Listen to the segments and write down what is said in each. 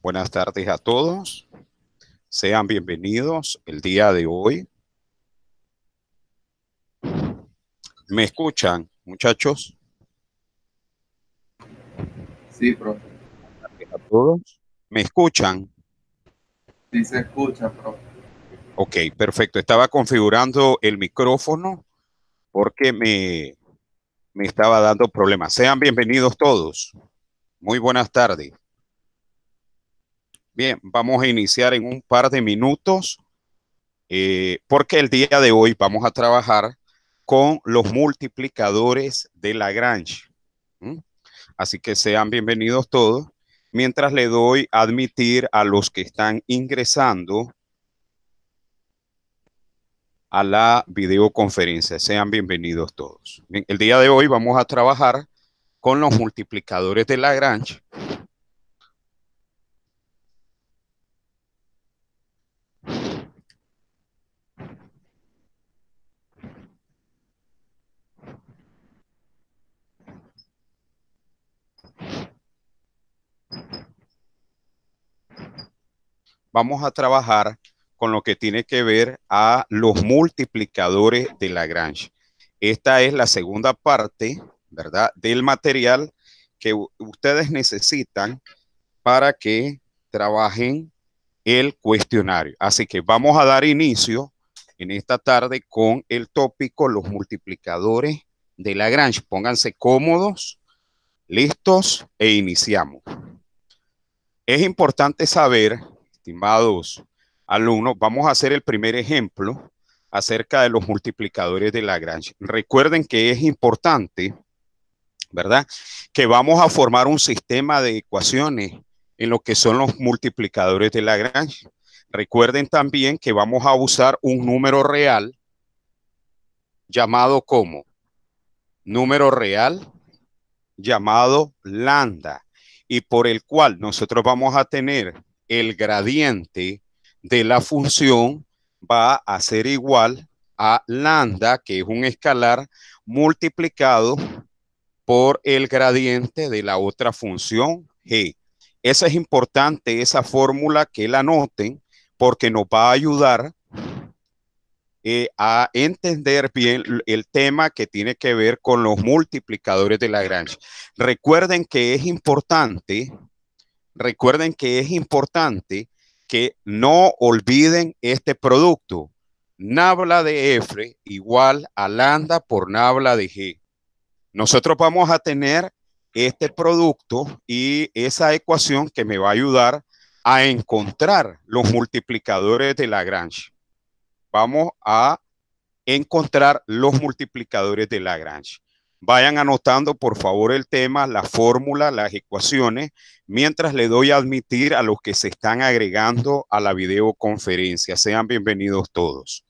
Buenas tardes a todos. Sean bienvenidos el día de hoy. ¿Me escuchan, muchachos? Sí, profe. A todos. ¿Me escuchan? Sí se escucha, profe. Ok, perfecto. Estaba configurando el micrófono porque me estaba dando problemas. Sean bienvenidos todos. Muy buenas tardes. Bien, vamos a iniciar en un par de minutos porque el día de hoy vamos a trabajar con los multiplicadores de Lagrange. ¿Mm? Así que sean bienvenidos todos. Mientras le doy a admitir a los que están ingresando a la videoconferencia. Sean bienvenidos todos. Bien, el día de hoy vamos a trabajar con los multiplicadores de Lagrange. Vamos a trabajar con lo que tiene que ver a los multiplicadores de Lagrange. Esta es la segunda parte, ¿verdad?, del material que ustedes necesitan para que trabajen el cuestionario. Así que vamos a dar inicio en esta tarde con el tópico los multiplicadores de Lagrange. Pónganse cómodos, listos e iniciamos. Es importante saber, estimados alumnos, vamos a hacer el primer ejemplo acerca de los multiplicadores de Lagrange. Recuerden que es importante, ¿verdad?, que vamos a formar un sistema de ecuaciones en lo que son los multiplicadores de Lagrange. Recuerden también que vamos a usar un número real llamado como número real llamado lambda y por el cual nosotros vamos a tener el gradiente de la función va a ser igual a lambda, que es un escalar, multiplicado por el gradiente de la otra función g. Esa es importante, esa fórmula que la anoten, porque nos va a ayudar a entender bien el tema que tiene que ver con los multiplicadores de Lagrange. Recuerden que es importante que no olviden este producto. Nabla de F igual a lambda por nabla de G. Nosotros vamos a tener este producto y esa ecuación que me va a ayudar a encontrar los multiplicadores de Lagrange. Vamos a encontrar los multiplicadores de Lagrange. Vayan anotando, por favor, el tema, la fórmula, las ecuaciones, mientras le doy a admitir a los que se están agregando a la videoconferencia. Sean bienvenidos todos.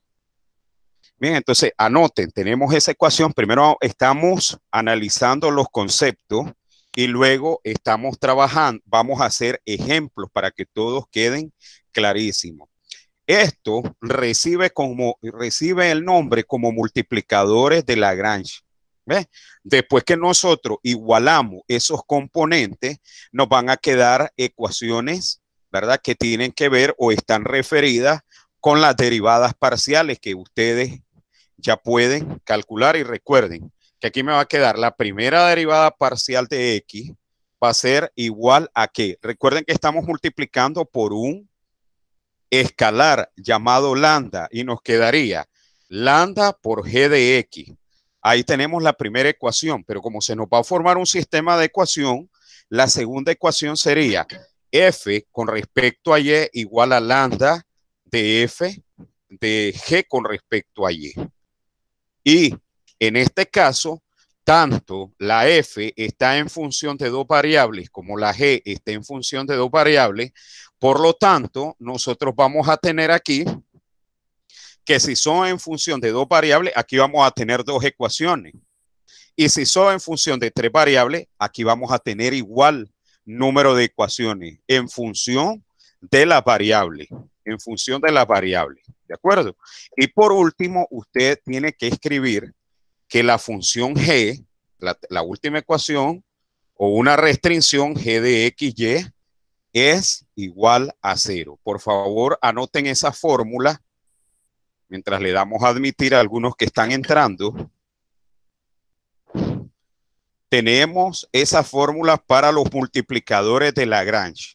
Bien, entonces anoten, tenemos esa ecuación. Primero estamos analizando los conceptos y luego estamos trabajando, vamos a hacer ejemplos para que todos queden clarísimos. Esto recibe el nombre como multiplicadores de Lagrange. ¿Ves? Después que nosotros igualamos esos componentes, nos van a quedar ecuaciones, ¿verdad?, que tienen que ver o están referidas con las derivadas parciales que ustedes ya pueden calcular. Y recuerden que aquí me va a quedar la primera derivada parcial de x va a ser igual a ¿qué? Recuerden que estamos multiplicando por un escalar llamado lambda y nos quedaría lambda por g de x. Ahí tenemos la primera ecuación, pero como se nos va a formar un sistema de ecuación, la segunda ecuación sería f con respecto a y igual a lambda de f de g con respecto a y. Y en este caso, tanto la f está en función de dos variables como la g está en función de dos variables. Por lo tanto, nosotros vamos a tener aquí que si son en función de dos variables, aquí vamos a tener dos ecuaciones. Y si son en función de tres variables, aquí vamos a tener igual número de ecuaciones en función de las variables. En función de las variables. ¿De acuerdo? Y por último, usted tiene que escribir que la función g, la última ecuación, o una restricción g de x, y, es igual a 0. Por favor, anoten esa fórmula mientras le damos a admitir a algunos que están entrando. Tenemos esa fórmula para los multiplicadores de Lagrange.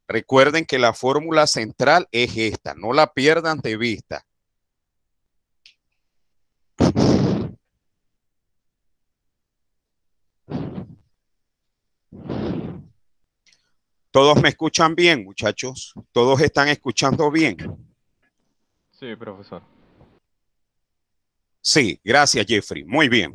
Recuerden que la fórmula central es esta, no la pierdan de vista. ¿Todos me escuchan bien, muchachos? ¿Todos están escuchando bien? Sí, profesor. Sí, gracias, Jeffrey. Muy bien.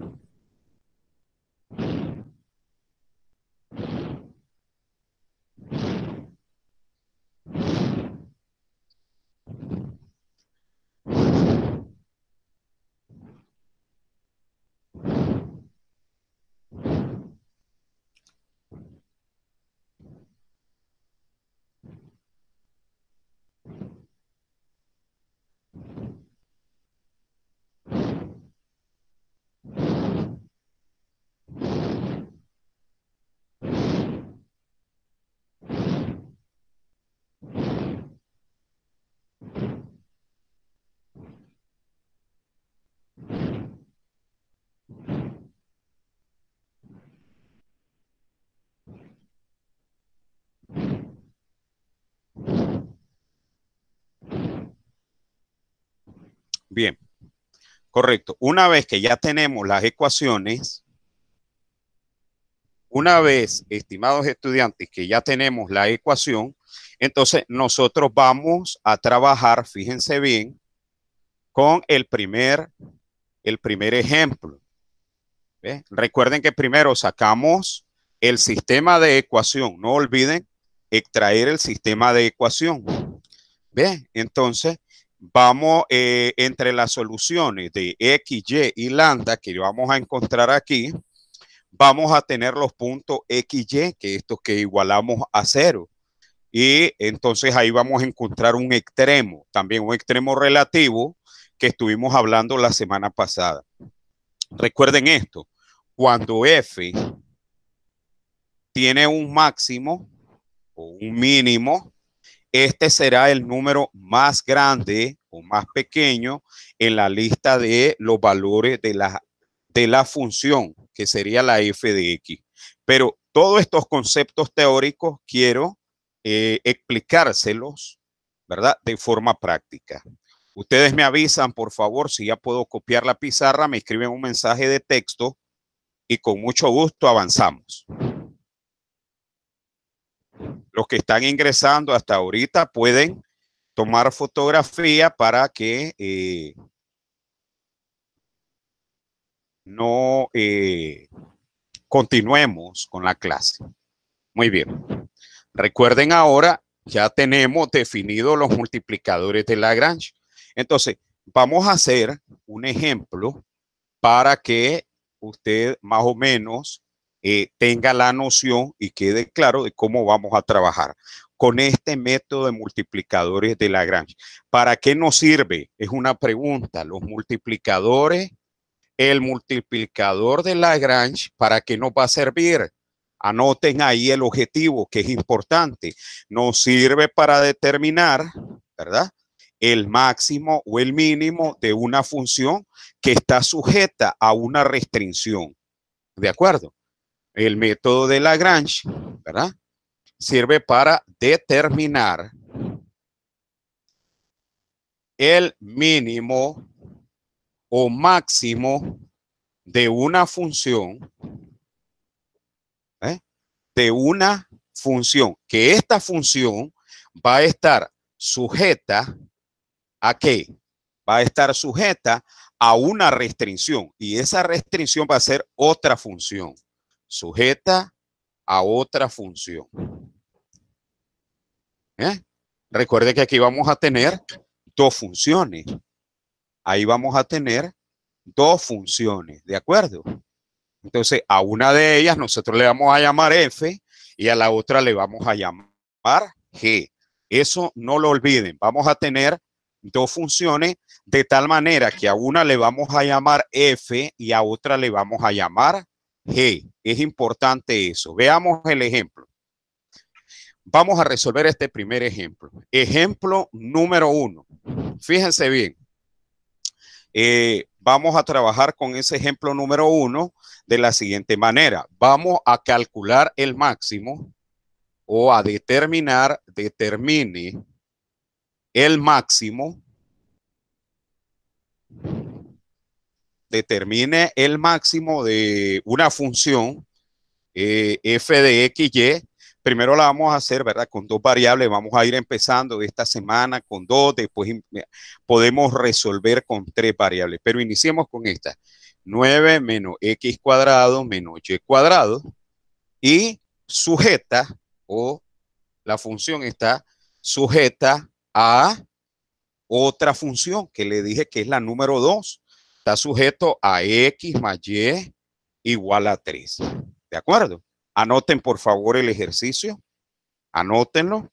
Bien, correcto. Una vez que ya tenemos las ecuaciones, una vez, estimados estudiantes, que ya tenemos la ecuación, entonces nosotros vamos a trabajar, fíjense bien, con el primer ejemplo. ¿Ve? Recuerden que primero sacamos el sistema de ecuación. No olviden extraer el sistema de ecuación. ¿Ve? Entonces, vamos entre las soluciones de X, Y y lambda que vamos a encontrar aquí, vamos a tener los puntos X, Y, que estos que igualamos a 0. Y entonces ahí vamos a encontrar un extremo, también un extremo relativo que estuvimos hablando la semana pasada. Recuerden esto, cuando F tiene un máximo o un mínimo, este será el número más grande o más pequeño en la lista de los valores de la función, que sería la f de x. Pero todos estos conceptos teóricos quiero explicárselos, ¿verdad? De forma práctica. Ustedes me avisan, por favor, si ya puedo copiar la pizarra, me escriben un mensaje de texto y con mucho gusto avanzamos. Los que están ingresando hasta ahorita pueden tomar fotografía para que no continuemos con la clase. Muy bien. Recuerden ahora, ya tenemos definidos los multiplicadores de Lagrange. Entonces, vamos a hacer un ejemplo para que usted más o menos tenga la noción y quede claro de cómo vamos a trabajar con este método de multiplicadores de Lagrange. ¿Para qué nos sirve? Es una pregunta. Los multiplicadores, el multiplicador de Lagrange, ¿para qué nos va a servir? Anoten ahí el objetivo, que es importante. Nos sirve para determinar, ¿verdad?, el máximo o el mínimo de una función que está sujeta a una restricción. ¿De acuerdo? El método de Lagrange, ¿verdad?, sirve para determinar el mínimo o máximo de una función, de una función, que esta función va a estar sujeta ¿a qué? Va a estar sujeta a una restricción y esa restricción va a ser otra función, sujeta a otra función. Recuerde que aquí vamos a tener dos funciones. Ahí vamos a tener dos funciones, ¿de acuerdo? Entonces, a una de ellas nosotros le vamos a llamar f y a la otra le vamos a llamar g. Eso no lo olviden. Vamos a tener dos funciones de tal manera que a una le vamos a llamar f y a otra le vamos a llamar g. Es importante eso. Veamos el ejemplo. vamos a resolver este primer ejemplo. Ejemplo número 1. Fíjense bien. Vamos a trabajar con ese ejemplo número 1 de la siguiente manera. Vamos a calcular el máximo o a determine el máximo. Determine el máximo de una función f de x, y. Primero la vamos a hacer, ¿verdad? Con dos variables. Vamos a ir empezando esta semana con dos. Después podemos resolver con tres variables. Pero iniciemos con esta. 9 menos x cuadrado menos y cuadrado. Y sujeta, o la función está sujeta a otra función que le dije que es la número 2. Está sujeto a x más y igual a 3. ¿De acuerdo? Anoten por favor el ejercicio. Anótenlo.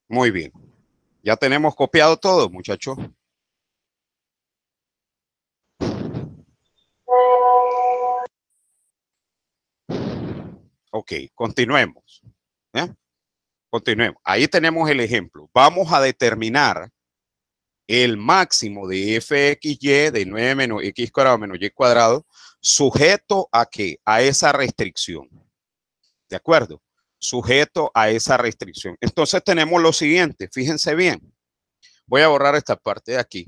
Muy bien. Ya tenemos copiado todo, muchachos. Ok, continuemos. Continuemos. Ahí tenemos el ejemplo. Vamos a determinar el máximo de fxy de 9 menos x cuadrado menos y cuadrado, sujeto a ¿qué? A esa restricción. ¿De acuerdo? Sujeto a esa restricción. Entonces tenemos lo siguiente, fíjense bien. Voy a borrar esta parte de aquí.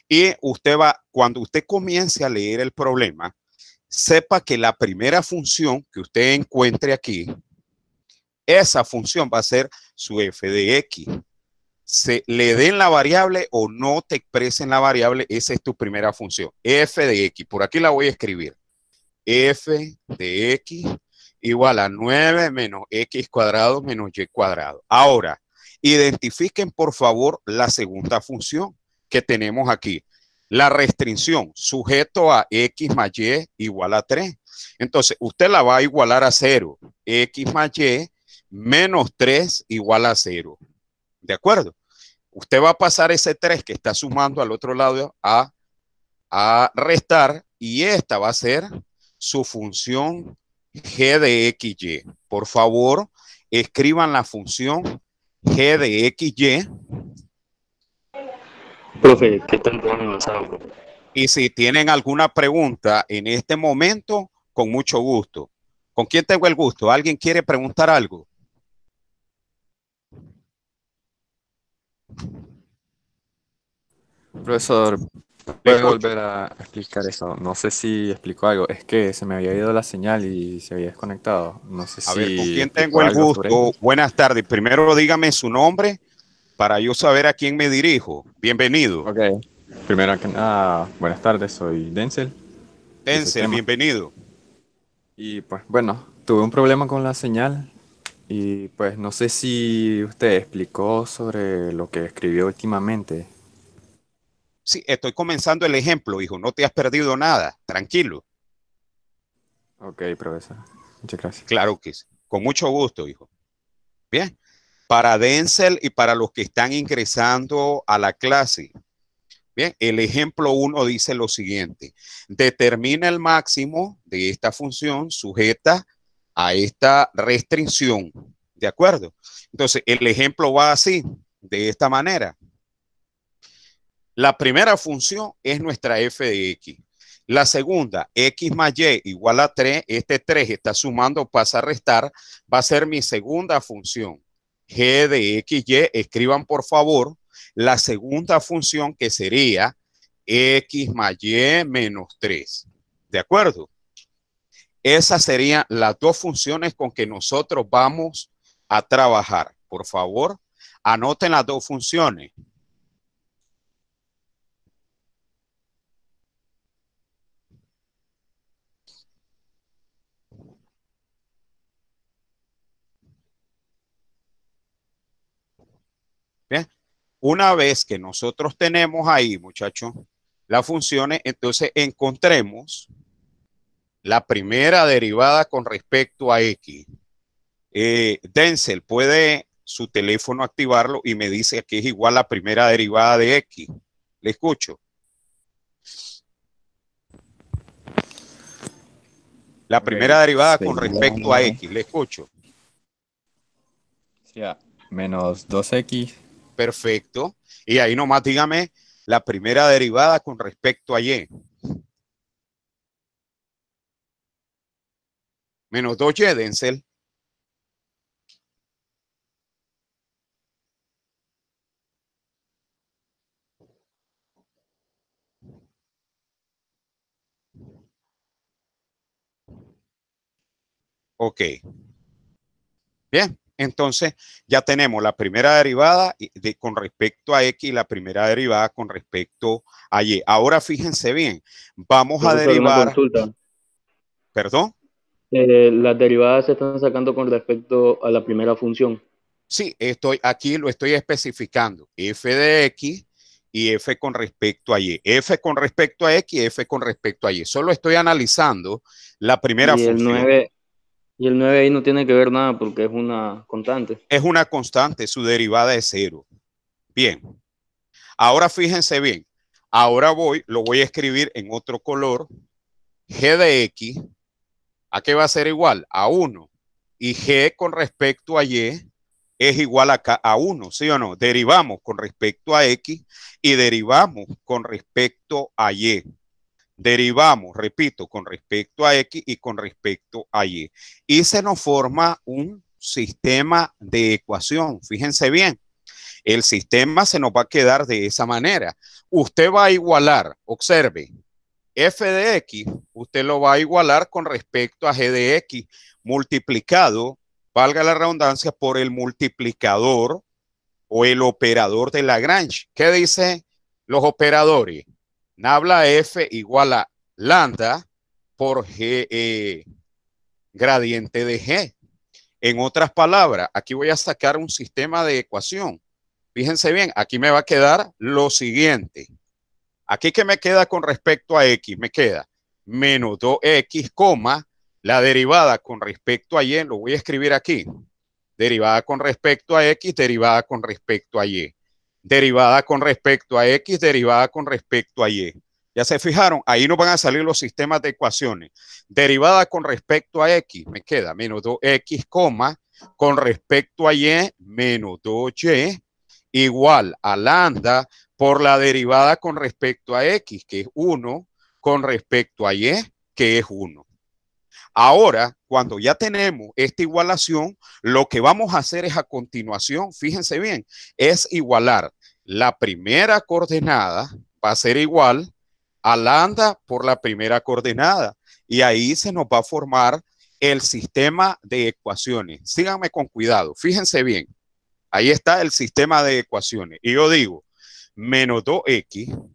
Y usted va, cuando usted comience a leer el problema, sepa que la primera función que usted encuentre aquí, esa función va a ser su f de x. Se le den la variable o no te expresen la variable, esa es tu primera función, f de x. Por aquí la voy a escribir. F de x igual a 9 menos x cuadrado menos y cuadrado. Ahora, identifiquen por favor la segunda función que tenemos aquí. La restricción sujeto a x más y igual a 3. Entonces, usted la va a igualar a 0. X más y menos 3 igual a 0. ¿De acuerdo? Usted va a pasar ese 3 que está sumando al otro lado a restar, y esta va a ser su función g de xy. Por favor, escriban la función g de xy. Profe, ¿qué tal van avanzando? Y si tienen alguna pregunta en este momento, con mucho gusto. ¿Con quién tengo el gusto? ¿Alguien quiere preguntar algo? Profesor, ¿puede volver a explicar eso? No sé si explicó algo. Es que se me había ido la señal y se había desconectado. No sé A ver, ¿con si quién explicó tengo el algo sobre gusto? eso. Buenas tardes. Primero dígame su nombre para yo saber a quién me dirijo. Bienvenido. Ok. Primero que nada, buenas tardes, soy Denzel. de Denzel, Sistema. bienvenido. Y pues bueno, tuve un problema con la señal y pues no sé si usted explicó sobre lo que escribió últimamente. Sí, estoy comenzando el ejemplo, hijo. No te has perdido nada. Tranquilo. Ok, profesor. Muchas gracias. Claro que sí. Con mucho gusto, hijo. Bien. Para Denzel y para los que están ingresando a la clase. Bien, el ejemplo 1 dice lo siguiente. Determina el máximo de esta función sujeta a esta restricción. ¿De acuerdo? Entonces, el ejemplo va así, de esta manera. La primera función es nuestra f de x. La segunda, x más y igual a 3. Este 3 está sumando, pasa a restar. Va a ser mi segunda función. G de xy. Escriban por favor la segunda función, que sería X más Y menos 3. ¿De acuerdo? Esas serían las dos funciones con que nosotros vamos a trabajar. Por favor, anoten las dos funciones. Bien, una vez que nosotros tenemos ahí, muchachos, las funciones, entonces encontremos la primera derivada con respecto a X. Denzel, ¿puede su teléfono activarlo y me dice que es igual a la primera derivada de X? Le escucho. La primera derivada con respecto a X, le escucho. Sí, menos 2x. Perfecto. Y ahí nomás dígame la primera derivada con respecto a Y. Menos 2Y, Denzel. Ok. Bien, entonces ya tenemos la primera derivada con respecto a X y la primera derivada con respecto a Y. Ahora fíjense bien, vamos a Profesor, una derivar, consulta. perdón, Las derivadas se están sacando con respecto a la primera función. sí, aquí lo estoy especificando, f de X y f con respecto a Y. F con respecto a X y f con respecto a Y. Solo estoy analizando la primera Y el función. 9 y el 9 ahí no tiene que ver nada porque es una constante. Es una constante, su derivada es 0. Bien. Ahora fíjense bien, ahora lo voy a escribir en otro color. G de X, ¿a qué va a ser igual? A 1. Y G con respecto a Y es igual a 1, ¿sí o no? Derivamos con respecto a X y derivamos con respecto a Y. Derivamos, repito, con respecto a X y con respecto a Y. Y se nos forma un sistema de ecuación. Fíjense bien. El sistema se nos va a quedar de esa manera. Usted va a igualar, observe, f de x, usted lo va a igualar con respecto a g de x multiplicado, valga la redundancia, por el multiplicador o el operador de Lagrange. ¿Qué dicen los operadores? Nabla f igual a lambda por g, gradiente de g. En otras palabras, aquí voy a sacar un sistema de ecuación. Fíjense bien, aquí me va a quedar lo siguiente. Aquí que me queda con respecto a X, me queda menos 2X, la derivada con respecto a Y, lo voy a escribir aquí. Derivada con respecto a X, derivada con respecto a Y. Derivada con respecto a X, derivada con respecto a Y. Ya se fijaron, ahí nos van a salir los sistemas de ecuaciones. Derivada con respecto a X, me queda menos 2X, con respecto a Y, menos 2Y, igual a lambda por la derivada con respecto a X, que es 1, con respecto a Y, que es 1. Ahora, cuando ya tenemos esta igualación, lo que vamos a hacer es a continuación, fíjense bien, es igualar la primera coordenada, va a ser igual a lambda por la primera coordenada. Y ahí se nos va a formar el sistema de ecuaciones. Síganme con cuidado, fíjense bien. Ahí está el sistema de ecuaciones. Y yo digo, menos 2x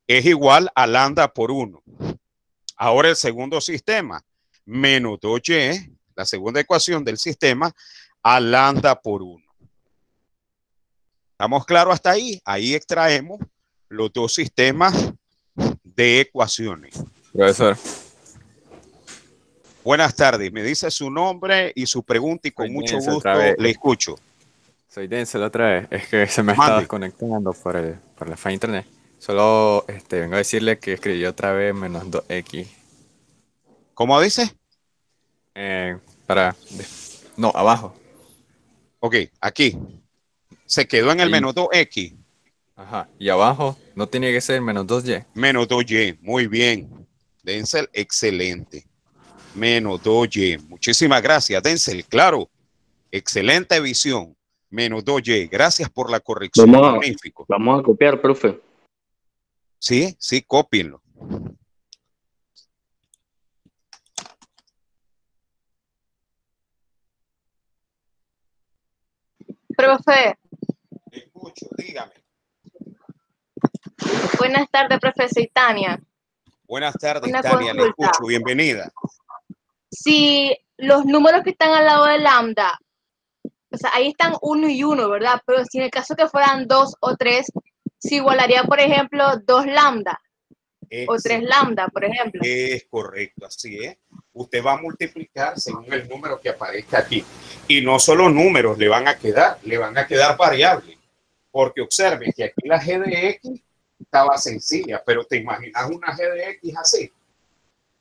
es igual a lambda por 1. Ahora el segundo sistema, menos 2y, la segunda ecuación del sistema, a lambda por 1. ¿Estamos claros hasta ahí? Ahí extraemos los dos sistemas de ecuaciones. Profesor, Buenas tardes. Me dice su nombre y su pregunta y con soy mucho Denzel gusto otra vez. le escucho. Soy Denzel otra vez. Es que se me Mande. está desconectando por la fa internet. Solo vengo a decirle que escribí otra vez menos 2x. ¿Cómo dice? Para... No, abajo. Ok, aquí. Se quedó en el Ahí. menos 2x. Ajá. Y abajo no tiene que ser menos 2y. Menos 2y. Muy bien. Denzel, excelente. Menos 2y. Muchísimas gracias, Denzel. Claro, excelente visión. Menos 2y. Gracias por la corrección. Magnífico. Vamos a copiar, profe. Sí, sí, cópienlo. Profe, Escucho, dígame. buenas tardes, profe, soy Tania. Buenas tardes, Una Tania, le consulta. escucho, bienvenida. Si los números que están al lado de lambda, o sea, ahí están 1 y 1, ¿verdad? Pero si en el caso que fueran 2 o 3, se igualaría, por ejemplo, 2 lambda o 3 lambda, por ejemplo. Es correcto, así es. Usted va a multiplicar según el número que aparezca aquí. Y no solo números le van a quedar variables. Porque observe que aquí la g de x estaba sencilla, pero te imaginas una g de x así,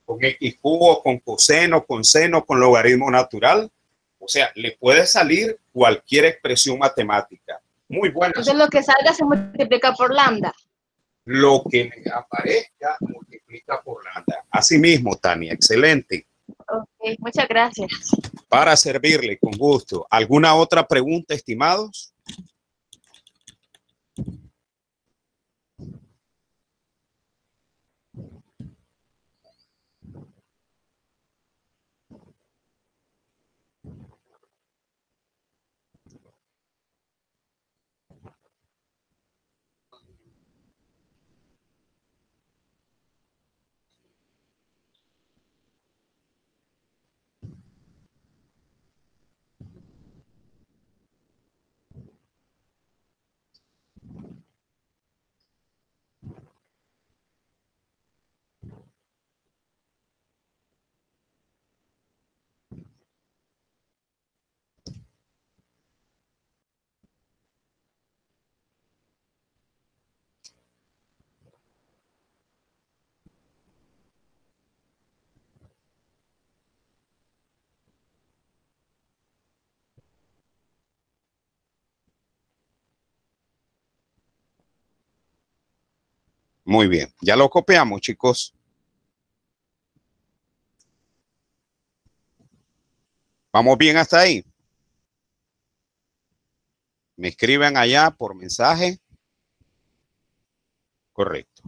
con x cubo, con coseno, con seno, con logaritmo natural. O sea, le puede salir cualquier expresión matemática. Muy buena. Entonces lo que salga se multiplica por lambda. Lo que le aparezca multiplica por lambda. Así mismo, Tania, excelente. Ok, muchas gracias. Para servirle, con gusto. ¿Alguna otra pregunta, estimados? Muy bien, ya lo copiamos, chicos. ¿Vamos bien hasta ahí? Me escriben allá por mensaje. Correcto.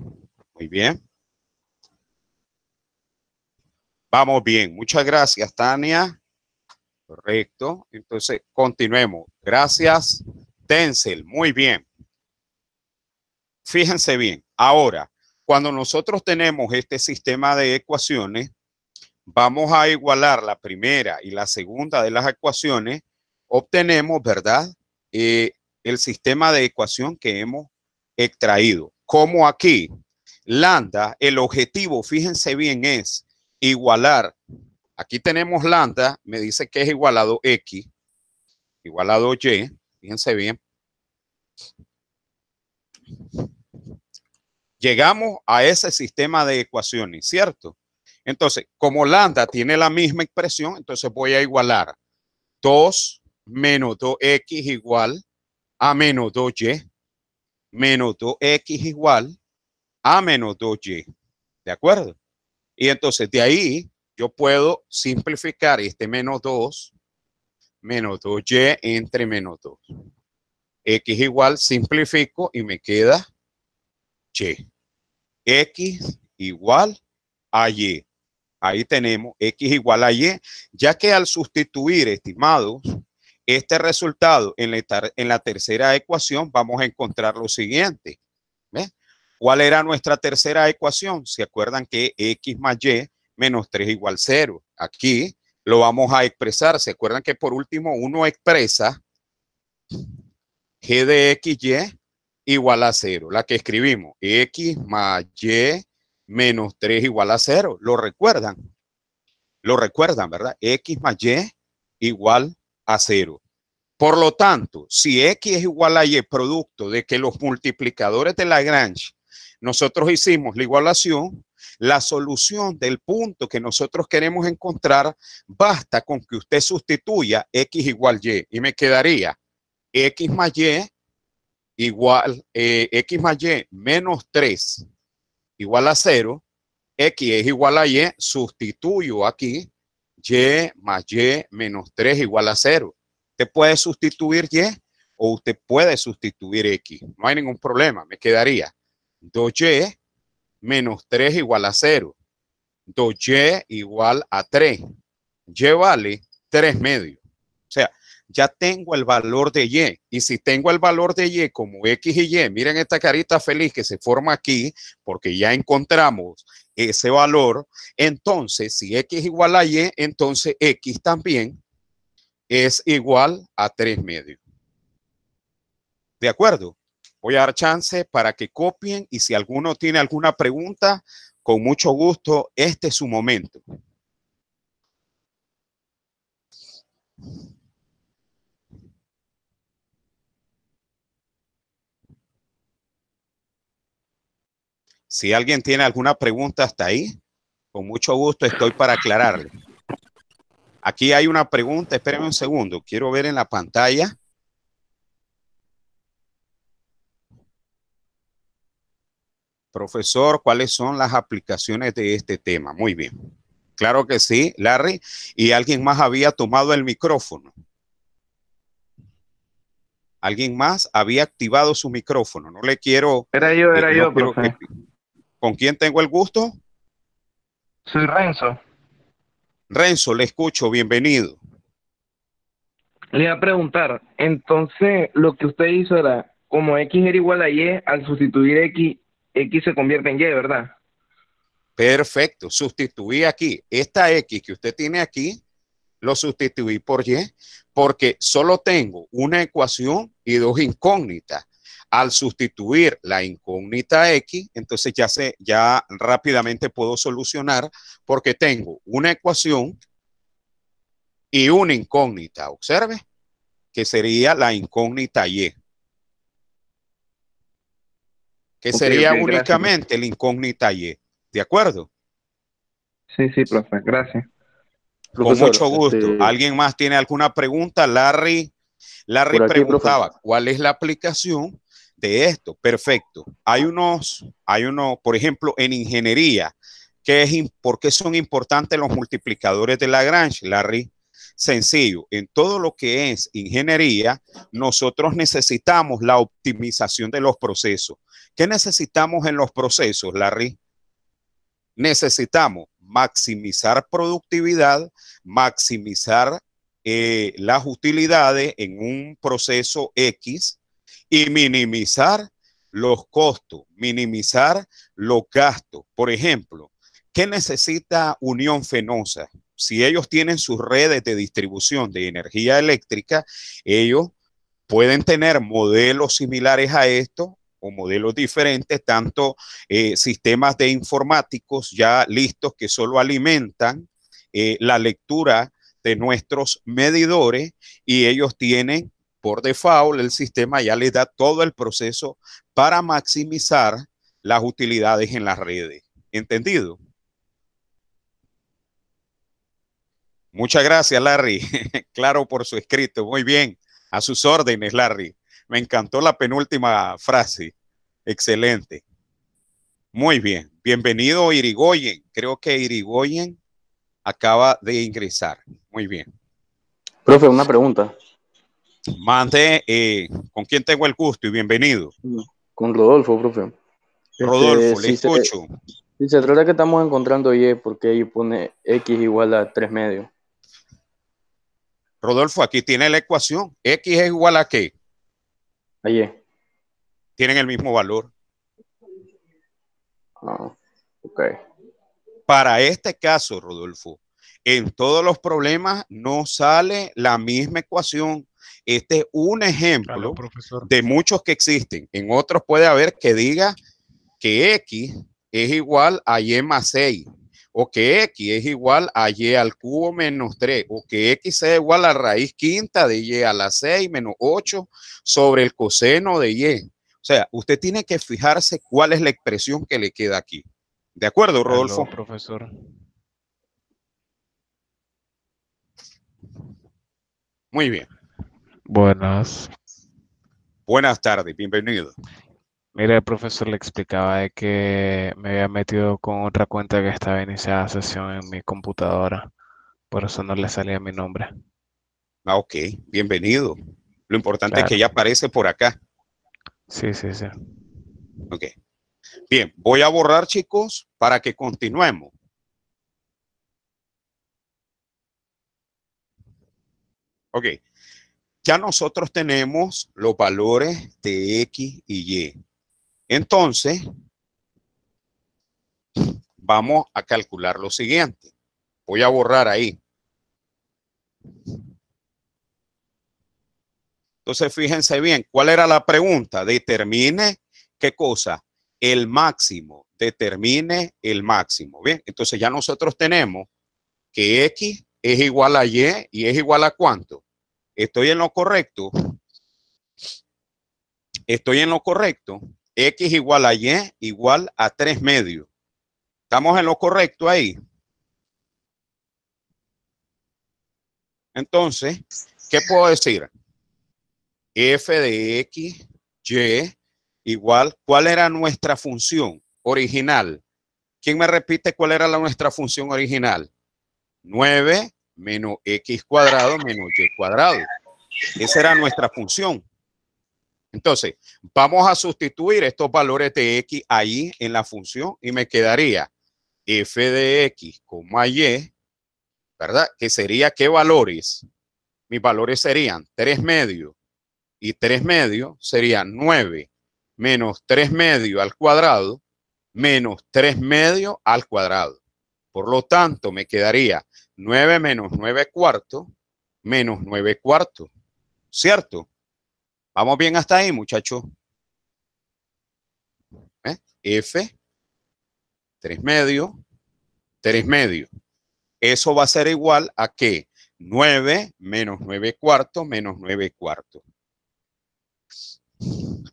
Muy bien. Vamos bien. Muchas gracias, Tania. Correcto. Entonces, continuemos. Gracias, Tencel. Muy bien. Fíjense bien. Ahora, cuando nosotros tenemos este sistema de ecuaciones, vamos a igualar la primera y la segunda de las ecuaciones. Obtenemos, ¿verdad? El sistema de ecuación que hemos extraído. Como aquí, lambda, el objetivo, fíjense bien, es igualar. Aquí tenemos lambda, me dice que es igualado x, igualado y, fíjense bien. Llegamos a ese sistema de ecuaciones, ¿cierto? Entonces, como lambda tiene la misma expresión, entonces voy a igualar 2 menos 2x igual a menos 2y, menos 2x igual a menos 2y. ¿De acuerdo? Y entonces de ahí yo puedo simplificar este menos 2 y entre menos 2. X igual, simplifico y me queda y. X igual a y. Ahí tenemos x igual a y, ya que al sustituir, estimados, este resultado en la tercera ecuación, vamos a encontrar lo siguiente. ¿Ves? ¿Cuál era nuestra tercera ecuación? ¿Se acuerdan que x más y menos 3 igual 0? Aquí lo vamos a expresar. ¿Se acuerdan que por último uno expresa g de xy igual a 0? La que escribimos, x más y menos 3 igual a 0. ¿Lo recuerdan? Lo recuerdan, ¿verdad? X más y igual a 0. Por lo tanto, si x es igual a y producto de que los multiplicadores de Lagrange, nosotros hicimos la igualación, la solución del punto que nosotros queremos encontrar, basta con que usted sustituya x igual y me quedaría x más y igual, x más y menos 3 igual a 0, x es igual a y, sustituyo aquí, y más y menos 3 igual a 0. Usted puede sustituir y o usted puede sustituir x. No hay ningún problema. Me quedaría 2y menos 3 igual a 0. 2y igual a 3. Y vale 3 medios. O sea, ya tengo el valor de y. Y si tengo el valor de y como x y y, miren esta carita feliz que se forma aquí, porque ya encontramos ese valor. Entonces, si x igual a y, entonces x también es igual a 3 medios. ¿De acuerdo? Voy a dar chance para que copien y si alguno tiene alguna pregunta, con mucho gusto, este es su momento. Si alguien tiene alguna pregunta hasta ahí, con mucho gusto estoy para aclararle. Aquí hay una pregunta, espérenme un segundo, quiero ver en la pantalla. Profesor, ¿cuáles son las aplicaciones de este tema? Muy bien. Claro que sí, Larry. Y alguien más había tomado el micrófono. Alguien más había activado su micrófono. No le quiero... Era yo, no quiero profe. ¿Con quién tengo el gusto? Soy Renzo. Renzo, le escucho, bienvenido. Le iba a preguntar, entonces lo que usted hizo era, como x era igual a y, al sustituir x se convierte en y, ¿verdad? Perfecto, sustituí aquí. Esta x que usted tiene aquí, lo sustituí por y, porque solo tengo una ecuación y dos incógnitas. Al sustituir la incógnita x, entonces ya rápidamente puedo solucionar porque tengo una ecuación y una incógnita. Observe que sería la incógnita y. Que sería únicamente la incógnita y. ¿De acuerdo? Sí, profe, gracias. Con mucho gusto. ¿Alguien más tiene alguna pregunta? Larry aquí, preguntaba, profe, ¿cuál es la aplicación de esto? Perfecto. Hay unos, por ejemplo, en ingeniería, ¿por qué son importantes los multiplicadores de Lagrange, Larry? Sencillo, en todo lo que es ingeniería, nosotros necesitamos la optimización de los procesos. ¿Qué necesitamos en los procesos, Larry? Necesitamos maximizar productividad, maximizar las utilidades en un proceso X y minimizar los costos, minimizar los gastos. Por ejemplo, ¿qué necesita Unión Fenosa? Si ellos tienen sus redes de distribución de energía eléctrica, ellos pueden tener modelos similares a esto o modelos diferentes, tanto sistemas de informáticos ya listos que solo alimentan la lectura de nuestros medidores y ellos tienen por default el sistema ya les da todo el proceso para maximizar las utilidades en las redes. ¿Entendido? Muchas gracias, Larry. Claro por su escrito. Muy bien. A sus órdenes, Larry. Me encantó la penúltima frase. Excelente. Muy bien. Bienvenido, Irigoyen. Creo que Irigoyen acaba de ingresar. Muy bien. Profe, una pregunta. Mande, ¿con quién tengo el gusto? Y bienvenido. Con Rodolfo, profe. Rodolfo, le escucho. Si se trata que estamos encontrando y, porque ahí pone x igual a 3 medios. Rodolfo, aquí tiene la ecuación. X es igual a ¿qué? A y. Tienen el mismo valor. Ah, ok. Para este caso, Rodolfo, en todos los problemas no sale la misma ecuación. Este es un ejemplo de muchos que existen. En otros puede haber que diga que X es igual a Y más 6, o que X es igual a Y al cubo menos 3, o que X sea igual a raíz quinta de Y a la 6 menos 8 sobre el coseno de Y. O sea, usted tiene que fijarse cuál es la expresión que le queda aquí. ¿De acuerdo, Rodolfo? Aló, profesor. Muy bien. Buenas. Buenas tardes, bienvenido. Mire, el profesor le explicaba de que me había metido con otra cuenta que estaba iniciada sesión en mi computadora. Por eso no le salía mi nombre. Ah, ok, bienvenido. Lo importante Claro. es que ya aparece por acá. Sí, sí, sí. Ok. Bien, voy a borrar, chicos, para que continuemos. Ok, ya nosotros tenemos los valores de X y Y. Entonces, vamos a calcular lo siguiente. Voy a borrar ahí. Entonces, fíjense bien, ¿cuál era la pregunta? Determine, ¿qué cosa? El máximo. Determine el máximo. Bien, entonces ya nosotros tenemos que X es igual a Y y es igual a ¿cuánto? ¿Estoy en lo correcto? Estoy en lo correcto. X igual a Y igual a 3 medios. ¿Estamos en lo correcto ahí? Entonces, ¿qué puedo decir? F de X, Y, igual, ¿cuál era nuestra función original? ¿Quién me repite cuál era nuestra función original? 9 menos X cuadrado menos Y cuadrado. Esa era nuestra función. Entonces, vamos a sustituir estos valores de X ahí en la función y me quedaría F de X, Y, ¿verdad? Que sería, ¿qué valores? Mis valores serían 3 medios y 3 medios serían 9 menos 3 medios al cuadrado menos 3 medios al cuadrado. Por lo tanto, me quedaría 9 menos 9 cuartos menos 9 cuartos. ¿Cierto? ¿Vamos bien hasta ahí, muchachos? F, 3 medios, 3 medios. Eso va a ser igual a ¿qué? 9 menos 9 cuartos menos 9 cuartos.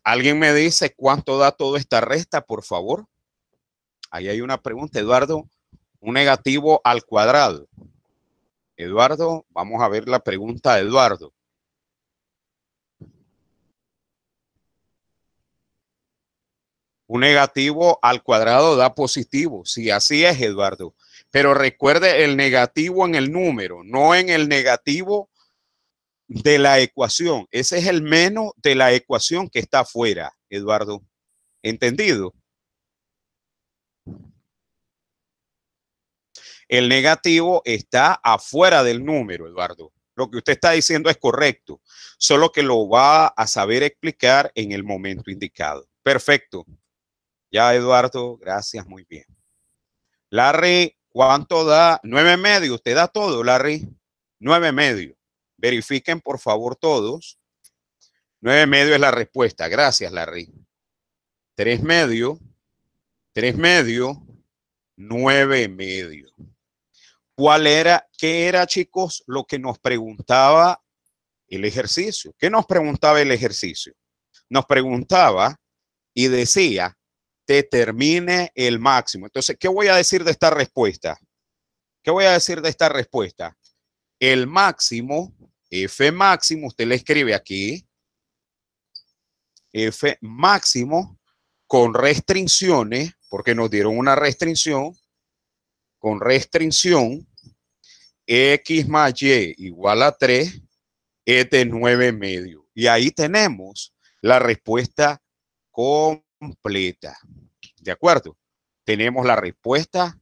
¿Alguien me dice cuánto da toda esta resta, por favor? Ahí hay una pregunta, Eduardo. Un negativo al cuadrado. Eduardo, vamos a ver la pregunta de Eduardo. Un negativo al cuadrado da positivo. Sí, así es, Eduardo. Pero recuerde el negativo en el número, no en el negativo de la ecuación. Ese es el menos de la ecuación que está afuera, Eduardo. ¿Entendido? El negativo está afuera del número, Eduardo. Lo que usted está diciendo es correcto, solo que lo va a saber explicar en el momento indicado. Perfecto. Ya, Eduardo, gracias, muy bien. Larry, ¿cuánto da? 9 medios. ¿Usted da todo, Larry? 9 medios. Verifiquen, por favor, todos. 9 medios es la respuesta. Gracias, Larry. 3 medios. 3 medios. 9 medios. ¿Cuál era? ¿Qué era, chicos, lo que nos preguntaba el ejercicio? ¿Qué nos preguntaba el ejercicio? Nos preguntaba y decía, determine el máximo. Entonces, ¿qué voy a decir de esta respuesta? ¿Qué voy a decir de esta respuesta? El máximo, F máximo, usted le escribe aquí, F máximo con restricciones, porque nos dieron una restricción, con restricción, X más Y igual a 3, es de 9 medios. Y ahí tenemos la respuesta completa. ¿De acuerdo? Tenemos la respuesta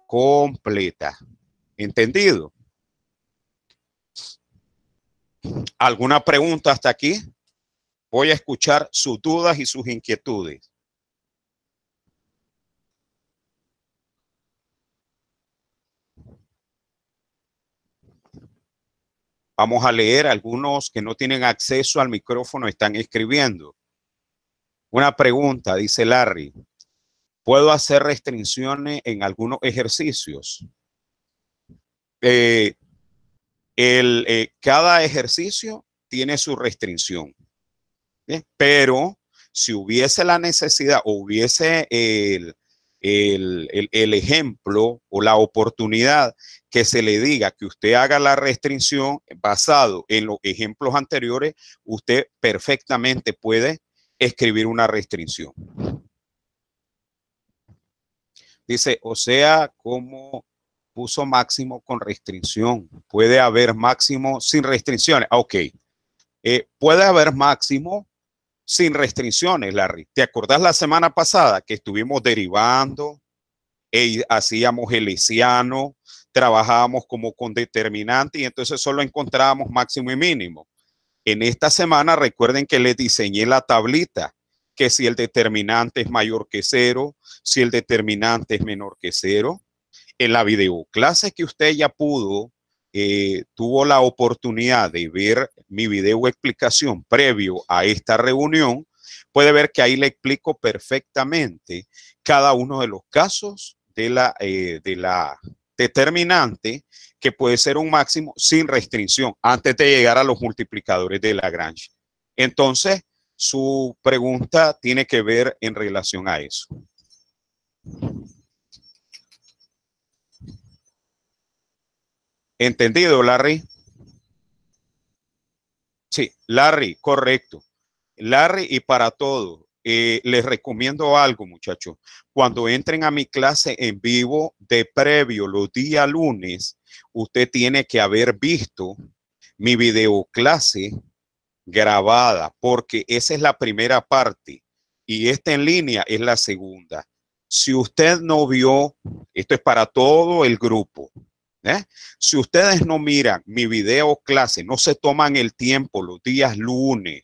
completa. ¿Entendido? ¿Alguna pregunta hasta aquí? Voy a escuchar sus dudas y sus inquietudes. Vamos a leer, algunos que no tienen acceso al micrófono están escribiendo. Una pregunta, dice Larry. ¿Puedo hacer restricciones en algunos ejercicios? Cada ejercicio tiene su restricción. ¿Bien? Pero si hubiese la necesidad o hubiese el ejemplo o la oportunidad que se le diga que usted haga la restricción basado en los ejemplos anteriores, usted perfectamente puede escribir una restricción. Dice, o sea, como puso máximo con restricción, puede haber máximo sin restricciones. Ok, puede haber máximo sin restricciones, Larry. ¿Te acordás la semana pasada que estuvimos derivando hacíamos el hessiano, trabajábamos como con determinante y entonces solo encontrábamos máximo y mínimo? En esta semana recuerden que les diseñé la tablita, que si el determinante es mayor que 0, si el determinante es menor que 0. En la videoclase que usted ya tuvo la oportunidad de ver mi video explicación previo a esta reunión, puede ver que ahí le explico perfectamente cada uno de los casos de la determinante, que puede ser un máximo sin restricción antes de llegar a los multiplicadores de Lagrange. Entonces, su pregunta tiene que ver en relación a eso. ¿Entendido, Larry? Sí, Larry, correcto. Larry, y para todo, les recomiendo algo, muchachos. Cuando entren a mi clase en vivo de previo los días lunes, usted tiene que haber visto mi videoclase grabada, porque esa es la primera parte y esta en línea es la segunda. Si usted no vio, esto es para todo el grupo. Si ustedes no miran mi video clase, no se toman el tiempo los días lunes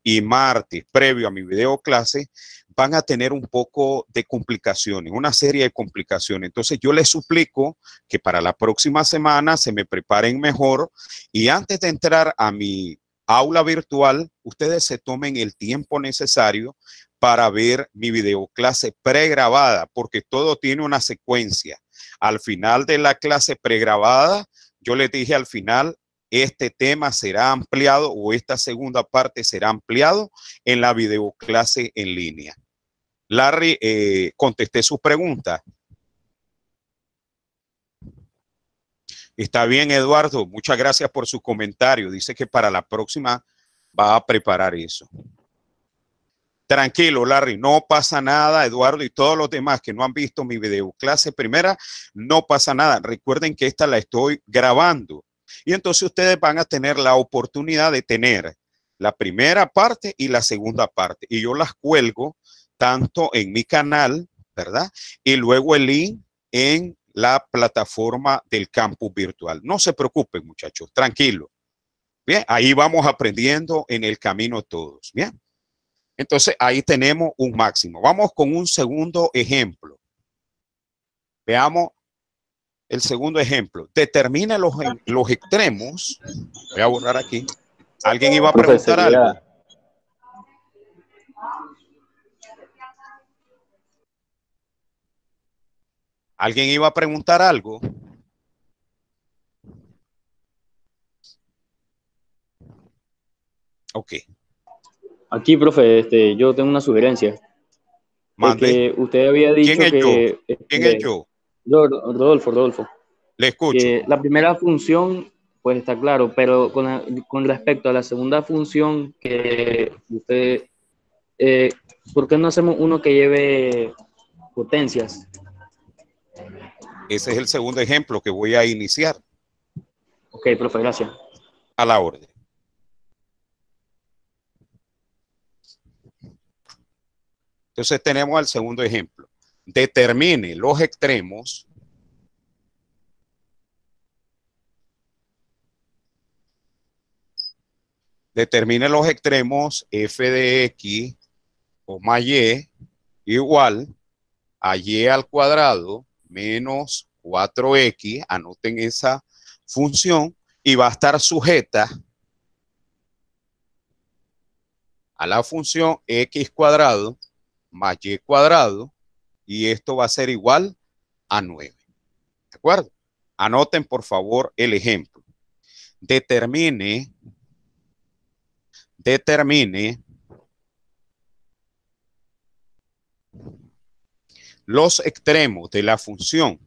y martes previo a mi video clase, van a tener un poco de complicaciones, una serie de complicaciones. Entonces yo les suplico que para la próxima semana se me preparen mejor y antes de entrar a mi aula virtual, ustedes se tomen el tiempo necesario para ver mi videoclase pregrabada, porque todo tiene una secuencia. Al final de la clase pregrabada, yo les dije al final, este tema será ampliado o esta segunda parte será ampliado en la videoclase en línea. Larry, contesté su pregunta. Está bien, Eduardo. Muchas gracias por su comentario. Dice que para la próxima va a preparar eso. Tranquilo, Larry, no pasa nada, Eduardo y todos los demás que no han visto mi videoclase primera, no pasa nada. Recuerden que esta la estoy grabando y entonces ustedes van a tener la oportunidad de tener la primera parte y la segunda parte. Y yo las cuelgo tanto en mi canal, ¿verdad? Y luego el link en la plataforma del campus virtual. No se preocupen, muchachos, tranquilo. Bien, ahí vamos aprendiendo en el camino todos. Bien. Entonces, ahí tenemos un máximo. Vamos con un segundo ejemplo. Veamos el segundo ejemplo. Determina los extremos. Voy a borrar aquí. ¿Alguien iba a preguntar algo? ¿Alguien iba a preguntar algo? Ok. Aquí, profe, yo tengo una sugerencia. Mande. Porque usted había dicho ¿Quién es que... yo? ¿Quién es yo? Rodolfo. Le escucho. Que la primera función, pues está claro, pero con respecto a la segunda función que usted... ¿por qué no hacemos uno que lleve potencias? Ese es el segundo ejemplo que voy a iniciar. Ok, profe, gracias. A la orden. Entonces tenemos el segundo ejemplo. Determine los extremos f de x más y igual a y al cuadrado menos 4x. Anoten esa función y va a estar sujeta a la función x cuadrado más y cuadrado, y esto va a ser igual a 9. ¿De acuerdo? Anoten, por favor, el ejemplo. Determine los extremos de la función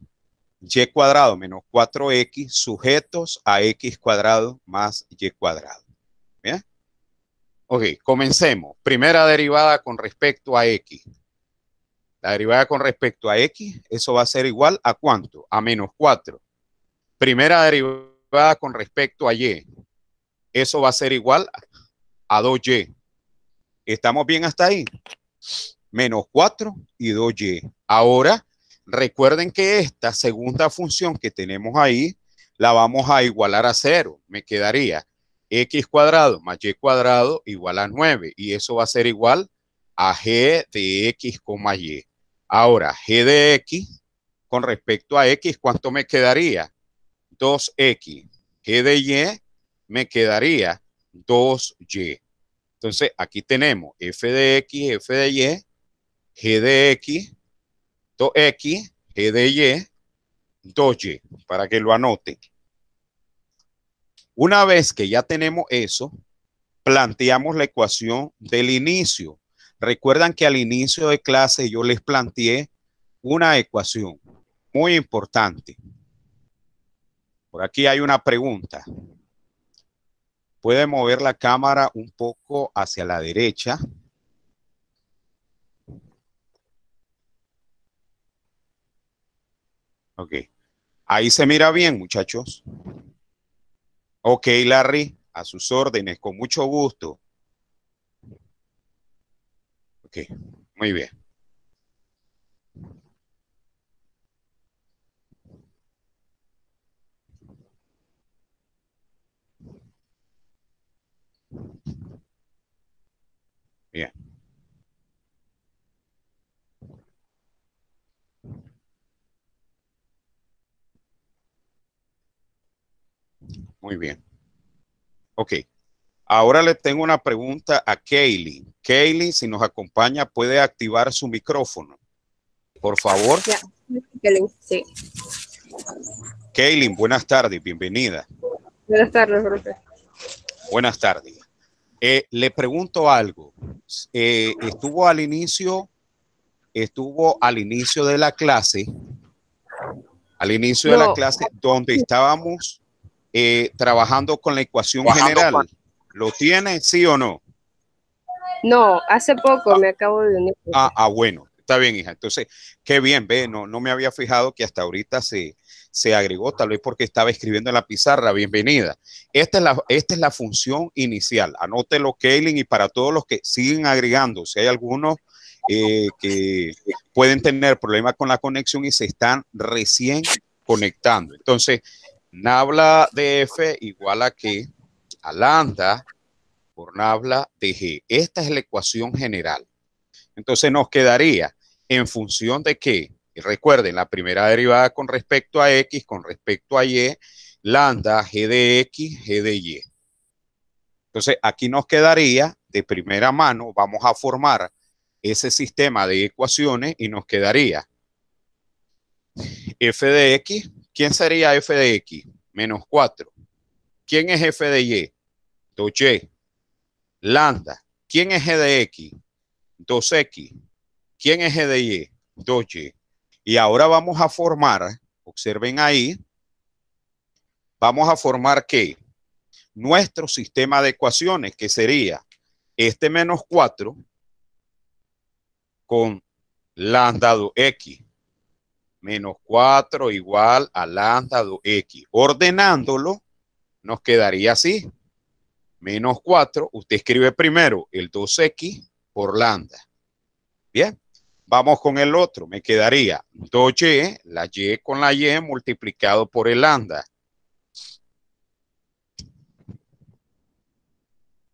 y cuadrado menos 4x sujetos a x cuadrado más y cuadrado. ¿Bien? Ok, comencemos. Primera derivada con respecto a x. La derivada con respecto a x, eso va a ser igual a ¿cuánto? A menos 4. Primera derivada con respecto a y, eso va a ser igual a 2y. ¿Estamos bien hasta ahí? Menos 4 y 2y. Ahora, recuerden que esta segunda función que tenemos ahí, la vamos a igualar a 0. Me quedaría x cuadrado más y cuadrado igual a 9. Y eso va a ser igual a g de x, y. Ahora, g de x con respecto a x, ¿cuánto me quedaría? 2x. G de y me quedaría 2y. Entonces, aquí tenemos f de x, f de y, g de x, 2x, g de y, 2y, para que lo anoten. Una vez que ya tenemos eso, planteamos la ecuación del inicio. Recuerdan que al inicio de clase yo les planteé una ecuación muy importante. Por aquí hay una pregunta. ¿Puede mover la cámara un poco hacia la derecha? Ok. Ahí se mira bien, muchachos. Ok, Larry, a sus órdenes, con mucho gusto. Ok, muy bien. Bien. Muy bien. Ok. Ahora le tengo una pregunta a Kaylee. Kaylee, si nos acompaña, puede activar su micrófono. Por favor. Ya, sí. Kaylee, buenas tardes, bienvenida. Buenas tardes, profe. Buenas tardes. Le pregunto algo. Estuvo al inicio de la clase, de la clase donde estábamos trabajando con la ecuación general. ¿Lo tiene, sí o no? No, hace poco me acabo de unir. Bueno, está bien, hija. Entonces, qué bien, ve, no me había fijado que hasta ahorita se agregó, tal vez porque estaba escribiendo en la pizarra. Bienvenida. Esta es la función inicial. Anótelo, Kaylin, y para todos los que siguen agregando, si hay algunos que pueden tener problemas con la conexión y se están recién conectando. Entonces, nabla de F igual a ¿qué? A lambda por nabla de G. Esta es la ecuación general. Entonces nos quedaría en función de qué. Y recuerden, la primera derivada con respecto a X, con respecto a Y, lambda G de X, G de Y. Entonces aquí nos quedaría de primera mano, vamos a formar ese sistema de ecuaciones y nos quedaría F de X. ¿Quién sería F de X? Menos 4. ¿Quién es F de Y? 2Y. Lambda. ¿Quién es G de X? 2X. ¿Quién es G de Y? 2Y. Y ahora vamos a formar, observen ahí, vamos a formar ¿qué? Nuestro sistema de ecuaciones, que sería este menos 4 con lambda 2X. Menos 4 igual a lambda 2X. Ordenándolo, nos quedaría así. Menos 4, usted escribe primero el 2X por lambda. Bien, vamos con el otro. Me quedaría 2Y, la Y con la Y multiplicado por el lambda.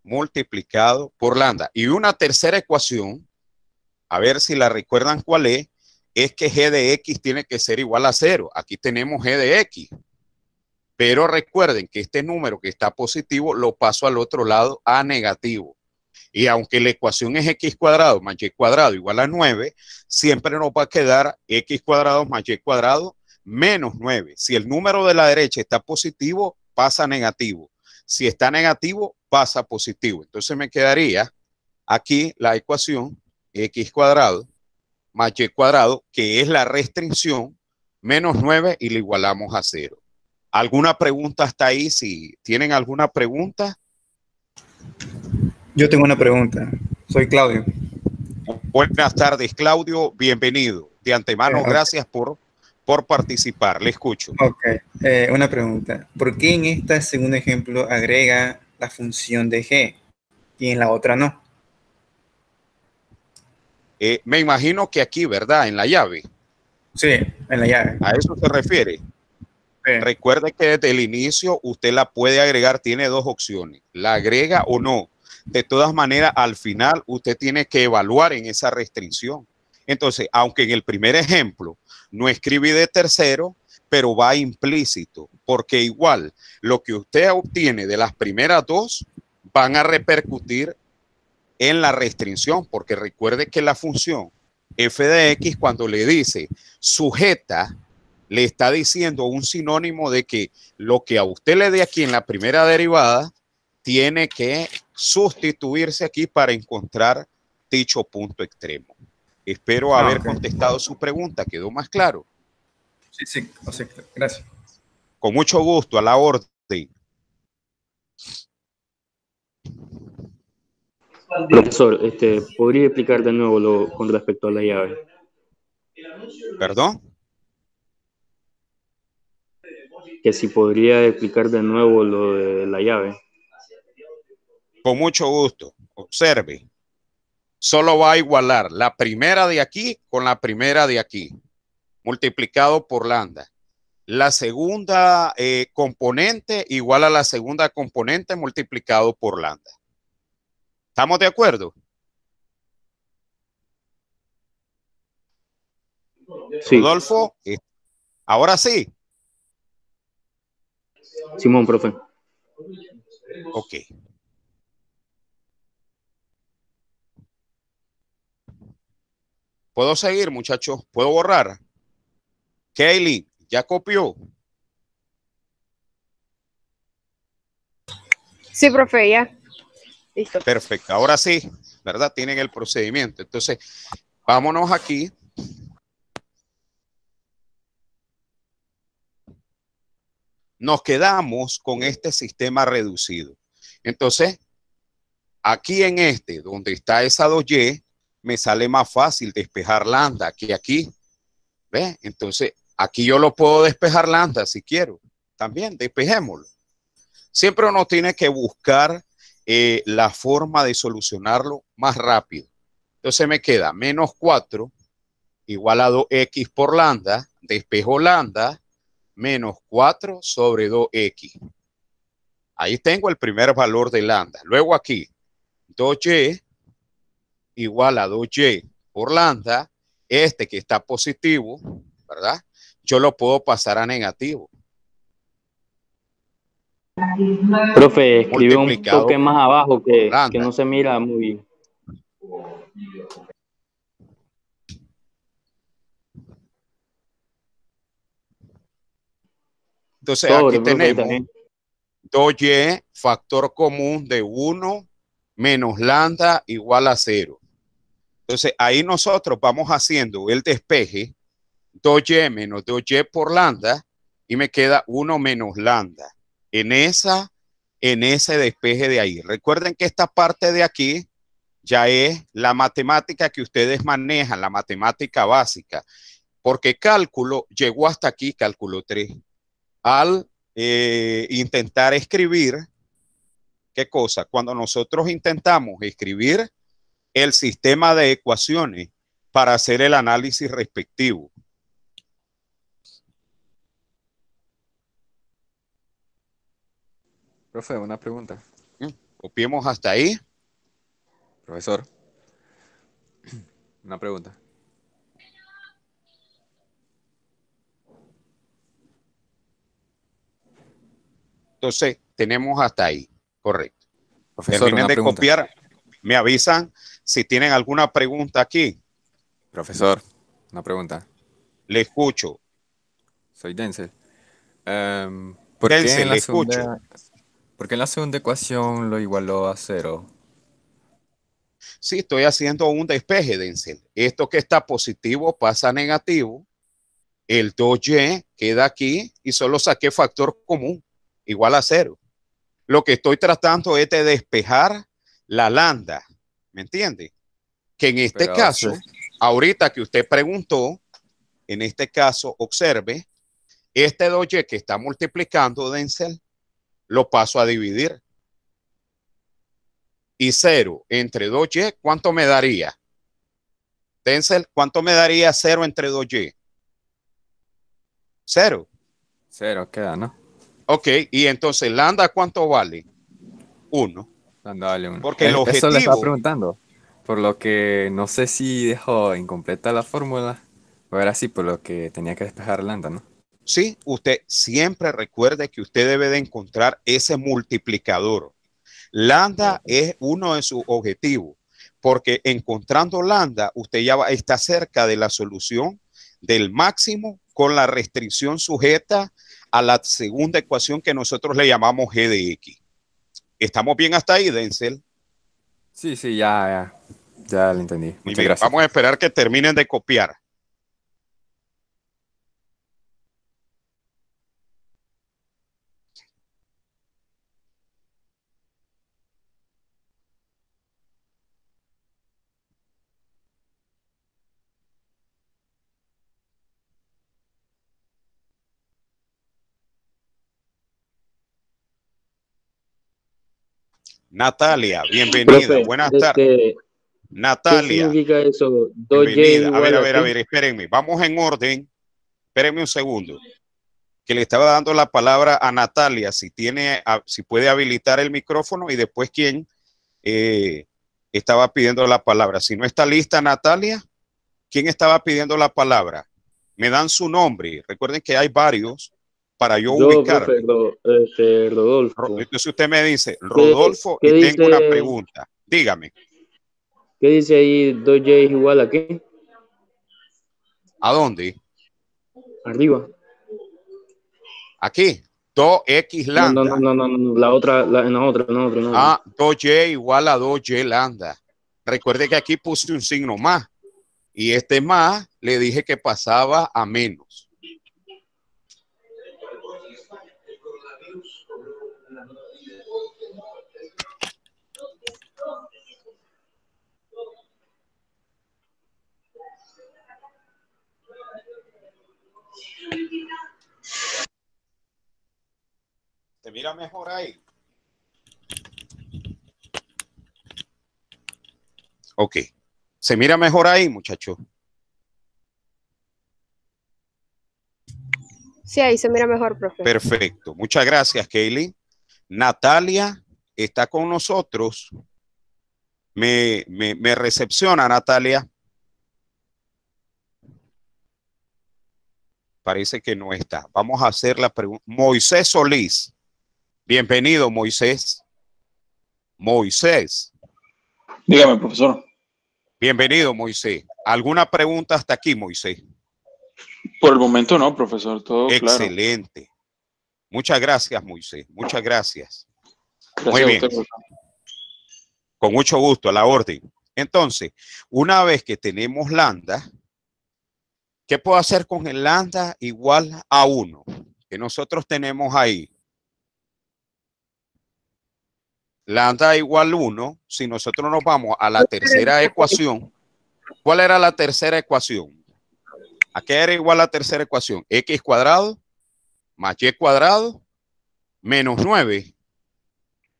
Multiplicado por lambda. Y una tercera ecuación, a ver si la recuerdan cuál es que G de X tiene que ser igual a 0. Aquí tenemos G de X. Pero recuerden que este número que está positivo lo paso al otro lado a negativo. Y aunque la ecuación es x cuadrado más y cuadrado igual a 9, siempre nos va a quedar x cuadrado más y cuadrado menos 9. Si el número de la derecha está positivo, pasa a negativo. Si está negativo, pasa a positivo. Entonces me quedaría aquí la ecuación x cuadrado más y cuadrado, que es la restricción, menos 9 y le igualamos a 0. ¿Alguna pregunta hasta ahí? Si tienen alguna pregunta. Yo tengo una pregunta. Soy Claudio. Buenas tardes, Claudio. Bienvenido. De antemano, gracias por participar. Le escucho. Ok. Una pregunta. ¿Por qué en este segundo ejemplo agrega la función de g y en la otra no? Me imagino que aquí, ¿verdad? En la llave. Sí, en la llave. ¿A eso se refiere? Sí. Recuerde que desde el inicio usted la puede agregar, tiene dos opciones, la agrega o no. De todas maneras, al final usted tiene que evaluar en esa restricción. Entonces, aunque en el primer ejemplo no escribí de tercero, pero va implícito, porque igual lo que usted obtiene de las primeras dos van a repercutir en la restricción, porque recuerde que la función f de x, cuando le dice sujeta, le está diciendo un sinónimo de que lo que a usted le dé aquí en la primera derivada tiene que sustituirse aquí para encontrar dicho punto extremo. Espero haber contestado su pregunta. ¿Quedó más claro? Sí, sí, gracias. Con mucho gusto, a la orden. Profesor, ¿podría explicar de nuevo con respecto a la llave? ¿Perdón? Que si podría explicar de nuevo lo de la llave. Con mucho gusto. Observe. Solo va a igualar la primera de aquí con la primera de aquí, multiplicado por lambda. La segunda componente igual a la segunda componente multiplicado por lambda. ¿Estamos de acuerdo? Sí. Rodolfo, ahora sí. Simón, profe. Ok. ¿Puedo seguir, muchachos? ¿Puedo borrar? Kaylee, ¿ya copió? Sí, profe, ya. Listo. Perfecto. Ahora sí, ¿verdad? Tienen el procedimiento. Entonces, vámonos aquí. Nos quedamos con este sistema reducido. Entonces, aquí en este, donde está esa 2y, me sale más fácil despejar lambda que aquí. ¿Ve? Entonces, aquí yo lo puedo despejar lambda si quiero. También, despejémoslo. Siempre uno tiene que buscar la forma de solucionarlo más rápido. Entonces me queda menos 4 igual a 2x por lambda, despejo lambda, menos 4 sobre 2x. Ahí tengo el primer valor de lambda. Luego aquí, 2y igual a 2y por lambda, este que está positivo, ¿verdad? Yo lo puedo pasar a negativo. Profe, escribe un Multiplicado toque más abajo por que lambda. no se mira muy bien. Entonces Sobre, aquí profe, ahí tenemos también. 2y factor común de 1 menos lambda igual a 0. Entonces ahí nosotros vamos haciendo el despeje 2y menos 2y por lambda y me queda 1 menos lambda en ese despeje de ahí. Recuerden que esta parte de aquí ya es la matemática que ustedes manejan, la matemática básica, porque cálculo llegó hasta aquí, cálculo 3. Al intentar escribir, ¿qué cosa? Cuando nosotros intentamos escribir el sistema de ecuaciones para hacer el análisis respectivo. Profe, una pregunta. Copiemos hasta ahí. Profesor, una pregunta. Entonces, tenemos hasta ahí. Correcto. Profesor, Terminen una de pregunta. copiar. Me avisan si tienen alguna pregunta aquí. Profesor, una pregunta. Le escucho. Soy Denzel. ¿Por qué Denzel, en le la escucho. ¿por qué en la segunda ecuación lo igualó a 0? Sí, estoy haciendo un despeje, Denzel. Esto que está positivo pasa a negativo. El 2y queda aquí y solo saqué factor común igual a 0. Lo que estoy tratando es de despejar la lambda. ¿Me entiende? Que en este Pero caso, ahorita que usted preguntó, en este caso, observe, este 2y que está multiplicando, Denzel, lo paso a dividir. Y 0 entre 2y, ¿cuánto me daría? Denzel, ¿cuánto me daría 0 entre 2y? 0. 0 queda, ¿no? Ok, y entonces lambda, ¿cuánto vale? 1. Dale uno. Porque el Eso le estaba objetivo, preguntando. Por lo que no sé si dejó incompleta la fórmula. O era así, por lo que tenía que despejar lambda, ¿no? sí, usted siempre recuerde que usted debe de encontrar ese multiplicador. Lambda es uno de sus objetivos, porque encontrando lambda, usted ya está cerca de la solución del máximo con la restricción sujeta a la segunda ecuación que nosotros le llamamos g de x. ¿Estamos bien hasta ahí, Denzel? Sí, ya lo entendí. Muy Muchas bien, gracias. vamos a esperar que terminen de copiar. Natalia, bienvenida. Profe, Buenas tardes. ¿qué Natalia, significa eso? 2y bienvenida. A igual a ver, qué? espérenme. Vamos en orden. Espérenme un segundo. Que le estaba dando la palabra a Natalia, si puede habilitar el micrófono y después quién estaba pidiendo la palabra. Si no está lista Natalia, ¿quién estaba pidiendo la palabra? Me dan su nombre. Recuerden que hay varios para yo Yo, profe, ubicarme. Rodolfo. Entonces usted me dice, ¿Qué, Rodolfo, qué y tengo una dice, pregunta. Dígame, qué dice ahí 2y igual a qué? ¿a dónde? Arriba. Aquí, 2x No, no, lambda. no, no, no, no, la otra, en la otra, en la otra, en la otra. 2y igual a 2y lambda. Recuerde que aquí puse un signo más. Y este más le dije que pasaba a menos. ¿Se mira mejor ahí? Ok. ¿Se mira mejor ahí, muchacho? Sí, ahí se mira mejor, profe. Perfecto. Muchas gracias, Kaylee. Natalia está con nosotros. Me recepciona, Natalia. Parece que no está. Vamos a hacer la pregunta. Moisés Solís. Bienvenido, Moisés. Moisés. Dígame, profesor. Bienvenido, Moisés. ¿Alguna pregunta hasta aquí, Moisés? Por el momento no, profesor, todo claro. Excelente. Muchas gracias, Moisés. Muchas gracias. Gracias Muy a bien. usted, profesor. Con mucho gusto, a la orden. Entonces, una vez que tenemos lambda, ¿qué puedo hacer con el lambda igual a 1? Que nosotros tenemos ahí. Lambda igual 1, si nosotros nos vamos a la tercera ecuación, ¿cuál era la tercera ecuación? ¿A qué era igual la tercera ecuación? X cuadrado más Y cuadrado menos 9.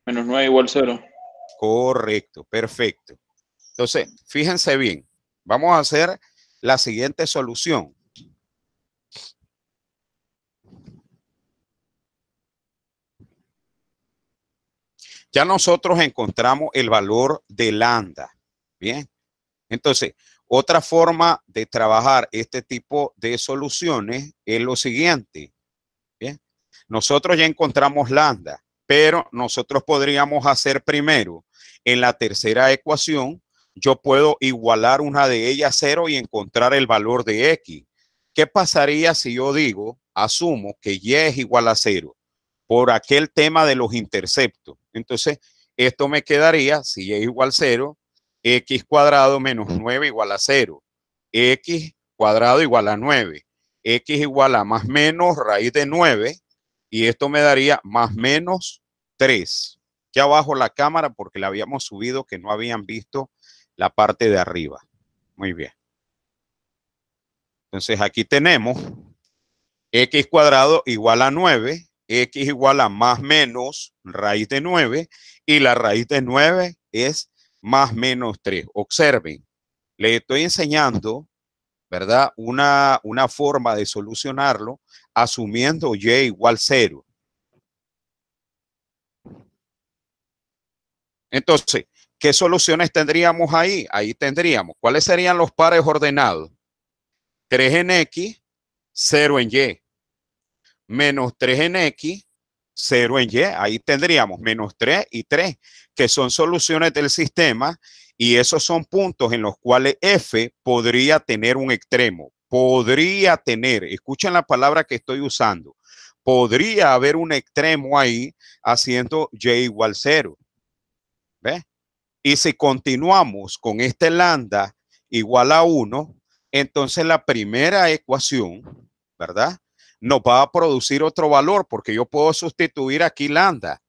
Menos 9 igual 0. Correcto, perfecto. Entonces, fíjense bien, vamos a hacer la siguiente solución. Ya nosotros encontramos el valor de lambda. Bien. Entonces, otra forma de trabajar este tipo de soluciones es lo siguiente. Bien. Nosotros ya encontramos lambda, pero nosotros podríamos hacer primero en la tercera ecuación, yo puedo igualar una de ellas 0 y encontrar el valor de X. ¿Qué pasaría si yo digo, asumo que Y es igual a 0? Por aquel tema de los interceptos. Entonces, esto me quedaría, si Y es igual a 0, X cuadrado menos 9 igual a 0. X cuadrado igual a 9. X igual a más menos raíz de 9. Y esto me daría más menos 3. Aquí abajo la cámara porque la habíamos subido que no habían visto la parte de arriba. Muy bien. Entonces aquí tenemos X cuadrado igual a 9. X igual a más menos raíz de 9 y la raíz de 9 es más menos 3. Observen, Le estoy enseñando, ¿verdad? Una forma de solucionarlo asumiendo y igual 0. Entonces, ¿qué soluciones tendríamos ahí? Ahí tendríamos, ¿cuáles serían los pares ordenados? 3 en X, 0 en Y. Menos 3 en X, 0 en Y. Ahí tendríamos menos 3 y 3, que son soluciones del sistema, y esos son puntos en los cuales F podría tener un extremo. Podría tener, escuchen la palabra que estoy usando, podría haber un extremo ahí haciendo Y igual 0. ¿Ves? Y si continuamos con este lambda igual a 1, entonces la primera ecuación, ¿verdad?, nos va a producir otro valor, porque yo puedo sustituir aquí lambda.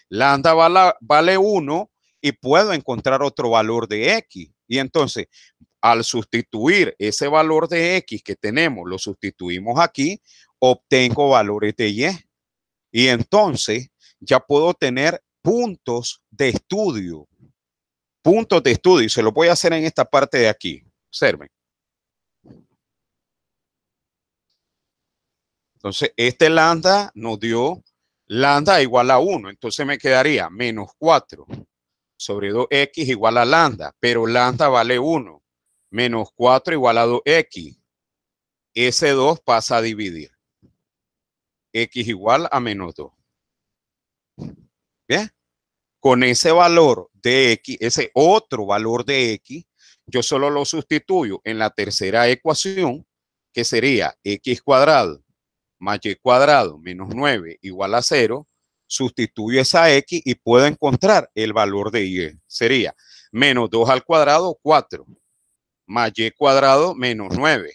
Lambda vale 1 y puedo encontrar otro valor de X. Y entonces, al sustituir ese valor de X que tenemos, lo sustituimos aquí, obtengo valores de Y. Y entonces ya puedo tener puntos de estudio. Puntos de estudio. Y se lo voy a hacer en esta parte de aquí. Observen. Entonces, este lambda nos dio lambda igual a 1. Entonces me quedaría menos 4 sobre 2x igual a lambda. Pero lambda vale 1. Menos 4 igual a 2x. Ese 2 pasa a dividir. X igual a menos 2. ¿Bien? Con ese valor de X, ese otro valor de X, yo solo lo sustituyo en la tercera ecuación, que sería X cuadrado más Y cuadrado menos 9 igual a 0, sustituyo esa X y puedo encontrar el valor de Y. Sería menos 2 al cuadrado, 4, más Y cuadrado menos 9.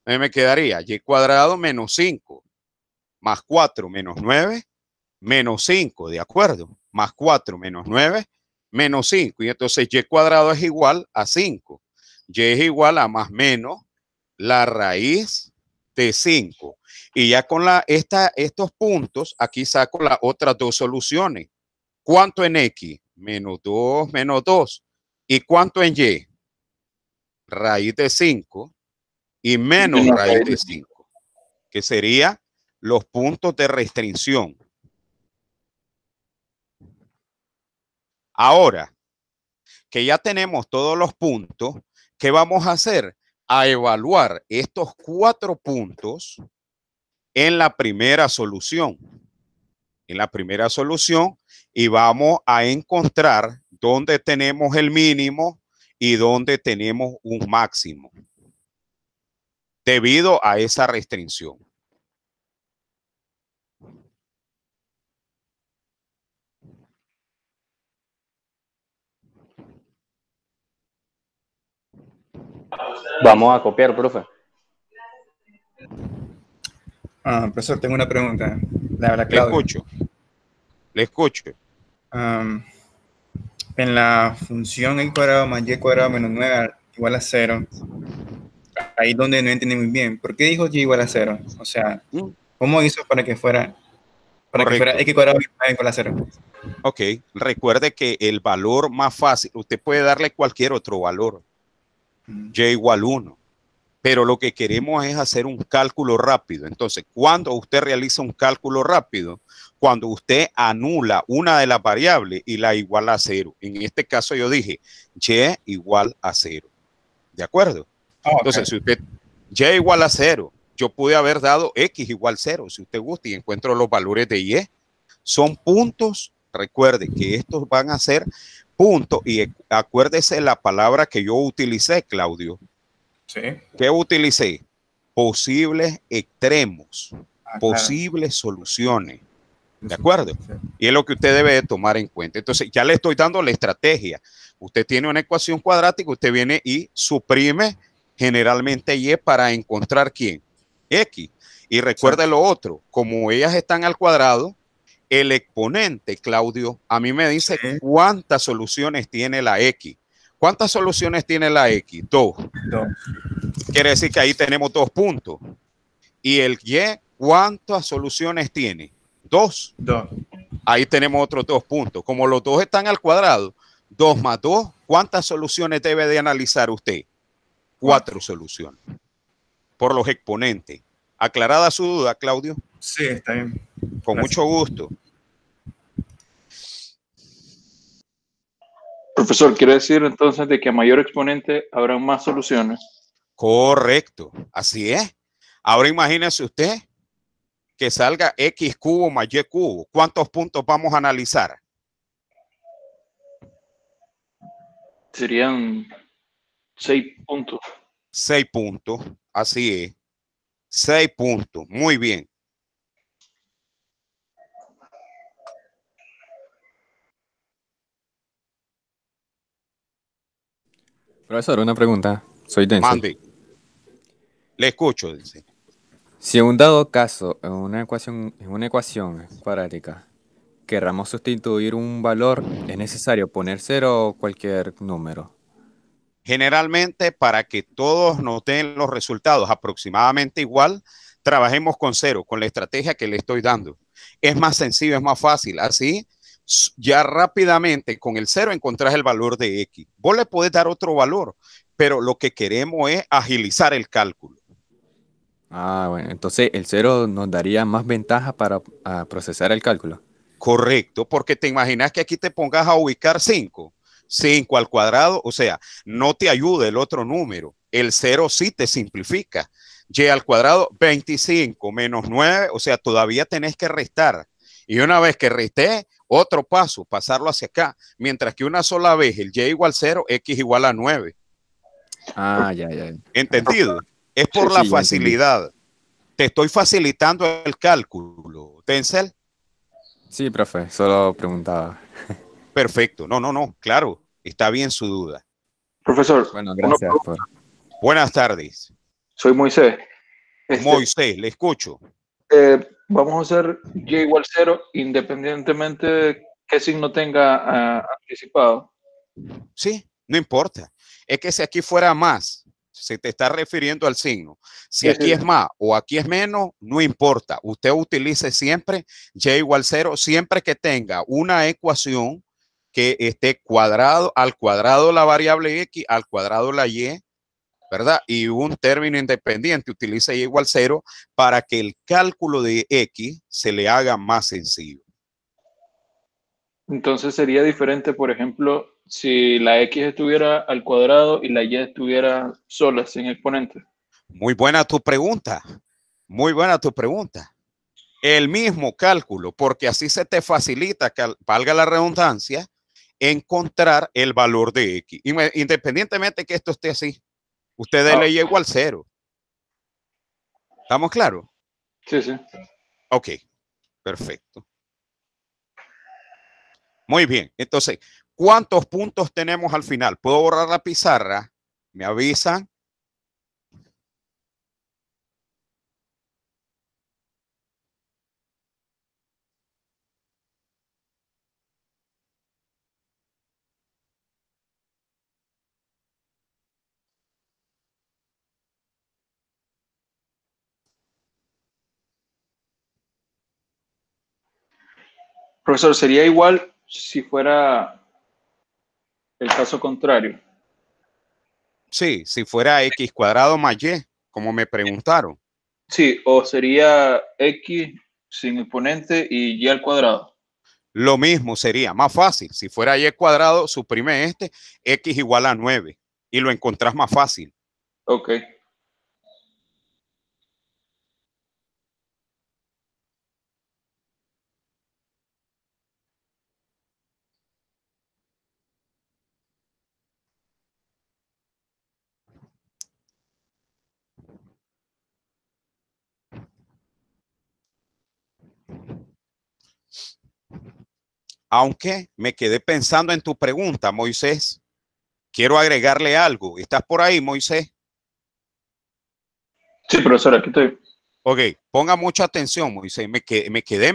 Me quedaría Y cuadrado menos 5, más 4 menos 9, menos 5, ¿de acuerdo? Más 4 menos 9, menos 5. Y entonces Y cuadrado es igual a 5. Y es igual a más menos la raíz de 5. Y ya con estos puntos, aquí saco las otras dos soluciones. ¿Cuánto en X? Menos 2, menos 2. ¿Y cuánto en Y? Raíz de 5 y menos raíz de 5, que sería los puntos de restricción. Ahora que ya tenemos todos los puntos, ¿qué vamos a hacer? A evaluar estos 4 puntos en la primera solución. En la primera solución, y vamos a encontrar dónde tenemos el mínimo y dónde tenemos un máximo debido a esa restricción. Vamos a copiar, profe. Profesor, tengo una pregunta. La verdad, Le escucho. Le escucho. En la función x cuadrado más y cuadrado menos 9 igual a 0, ahí donde no entendí muy bien. ¿Por qué dijo y igual a 0? O sea, ¿cómo hizo para que fuera x cuadrado menos 9 igual a 0? Ok, recuerde que el valor más fácil, usted puede darle cualquier otro valor. Y igual 1. Pero lo que queremos es hacer un cálculo rápido. Entonces, cuando usted realiza un cálculo rápido, cuando usted anula una de las variables y la iguala a 0. En este caso yo dije y igual a 0. ¿De acuerdo? Entonces, si usted y igual a 0, yo pude haber dado x igual 0, si usted gusta, y encuentro los valores de y. Son puntos. Recuerde que estos van a ser puntos, y acuérdese la palabra que yo utilicé, Claudio. Sí. ¿Qué utilicé? Posibles extremos, posibles soluciones. ¿De acuerdo? Sí. Y es lo que usted debe de tomar en cuenta. Entonces, ya le estoy dando la estrategia. Usted tiene una ecuación cuadrática, usted viene y suprime generalmente y para encontrar ¿quién? X. Y recuerde lo otro, como ellas están al cuadrado, el exponente, Claudio, a mí me dice cuántas soluciones tiene la X. ¿Cuántas soluciones tiene la X? 2. Quiere decir que ahí tenemos 2 puntos. Y el Y, ¿cuántas soluciones tiene? 2. Ahí tenemos otros 2 puntos. Como los dos están al cuadrado, 2 más 2 ¿Cuántas soluciones debe de analizar usted? 4 soluciones por los exponentes. ¿Aclarada su duda, Claudio? Sí, está bien. Con mucho gusto. Profesor, ¿quiere decir entonces de que a mayor exponente habrá más soluciones? Correcto, así es. Ahora imagínese usted que salga X cubo más Y cubo. ¿Cuántos puntos vamos a analizar? Serían 6 puntos. 6 puntos, así es. 6 puntos, muy bien. Profesor, una pregunta. Soy Denzel. Mande. Le escucho, Denzel. Si en un dado caso, en una ecuación cuadrática, querramos sustituir un valor, ¿es necesario poner 0 o cualquier número? Generalmente, para que todos nos den los resultados aproximadamente igual, trabajemos con 0, con la estrategia que le estoy dando. Es más sencillo, es más fácil. Así, ya rápidamente con el 0 encontrás el valor de X. Vos le podés dar otro valor, pero lo que queremos es agilizar el cálculo. Ah, bueno, entonces el 0 nos daría más ventaja para procesar el cálculo. Correcto, porque te imaginas que aquí te pongas a ubicar 5. 5 al cuadrado, o sea, no te ayuda el otro número. El 0 sí te simplifica. Y al cuadrado, 25 menos 9, o sea, todavía tenés que restar. Y una vez que resté, otro paso, pasarlo hacia acá. Mientras que una sola vez el y igual 0, x igual a 9. Ah, ya. ¿Entendido? Es por Sí, la sí, ya entendí. facilidad. Te estoy facilitando el cálculo. ¿Denzel? Sí, profe, solo preguntaba. Perfecto. No, claro. Está bien su duda. Profesor, Bueno, gracias por... Buenas tardes. soy Moisés. Moisés, le escucho. Vamos a hacer y igual 0 independientemente de qué signo tenga anticipado. Sí, no importa. Es que si aquí fuera más, se te está refiriendo al signo. Si Sí, aquí sí. es más o aquí es menos, no importa. Usted utilice siempre y igual 0, siempre que tenga una ecuación que esté cuadrado, al cuadrado la variable x, al cuadrado la y, ¿verdad? Y un término independiente, utiliza y igual 0 para que el cálculo de x se le haga más sencillo. Entonces sería diferente, por ejemplo, si la x estuviera al cuadrado y la y estuviera sola, sin exponente. Muy buena tu pregunta. Muy buena tu pregunta. El mismo cálculo, porque así se te facilita, que valga la redundancia, encontrar el valor de x. Independientemente que esto esté así, usted dele y igual 0. ¿Estamos claros? Sí, sí. Ok, perfecto. Muy bien, entonces, ¿cuántos puntos tenemos al final? ¿Puedo borrar la pizarra? ¿Me avisan? Profesor, sería igual si fuera el caso contrario. Sí, si fuera x cuadrado más y, como me preguntaron. Sí, o sería x sin exponente y y al cuadrado. Lo mismo sería más fácil. Si fuera y cuadrado, suprime este, x igual a 9 y lo encontrás más fácil. Ok. Aunque me quedé pensando en tu pregunta, Moisés. Quiero agregarle algo. ¿Estás por ahí, Moisés? Sí, profesor, aquí estoy. Ok, ponga mucha atención, Moisés. Me quedé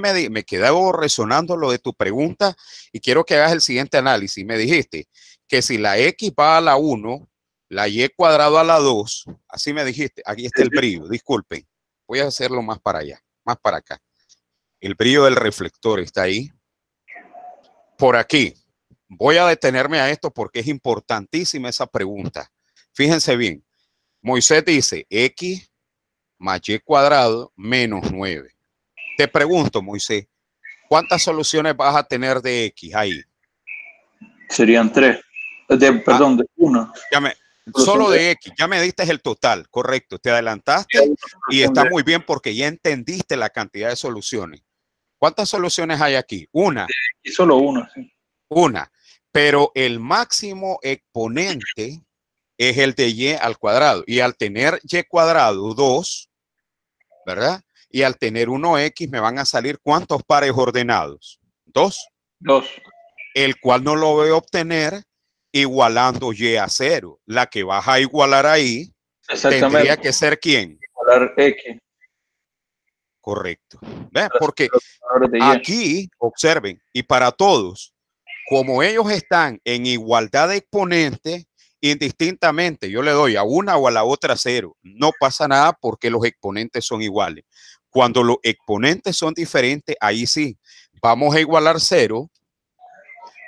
resonando lo de tu pregunta y quiero que hagas el siguiente análisis. Me dijiste que si la x va a la 1, la y cuadrado a la 2, así me dijiste. Aquí está el brillo, disculpen. Voy a hacerlo más para allá, más para acá. El brillo del reflector está ahí. Por aquí. voy a detenerme a esto porque es importantísima esa pregunta. Fíjense bien. Moisés dice X más Y cuadrado menos 9. Te pregunto, Moisés, ¿cuántas soluciones vas a tener de X ahí? Serían 3. Perdón, de 1. Solo de X, ya me diste el total, correcto. Te adelantaste y está muy bien porque ya entendiste la cantidad de soluciones. ¿Cuántas soluciones hay aquí? Una. Y solo una, sí. Una. Pero el máximo exponente es el de Y al cuadrado. Y al tener Y cuadrado 2, ¿verdad? Y al tener 1X me van a salir ¿cuántos pares ordenados? 2. 2. El cual no lo voy a obtener igualando Y a 0. La que vas a igualar ahí tendría que ser ¿quién? Igualar X. Correcto. ¿Ves? Porque aquí, observen, y para todos, como ellos están en igualdad de exponentes, indistintamente, yo le doy a una o a la otra 0. No pasa nada porque los exponentes son iguales. Cuando los exponentes son diferentes, ahí sí, vamos a igualar 0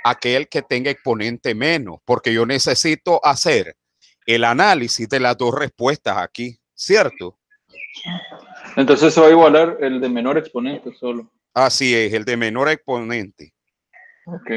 aquel que tenga exponente menos, porque yo necesito hacer el análisis de las dos respuestas aquí, ¿cierto? Entonces se va a igualar el de menor exponente solo. Así es, el de menor exponente. Ok.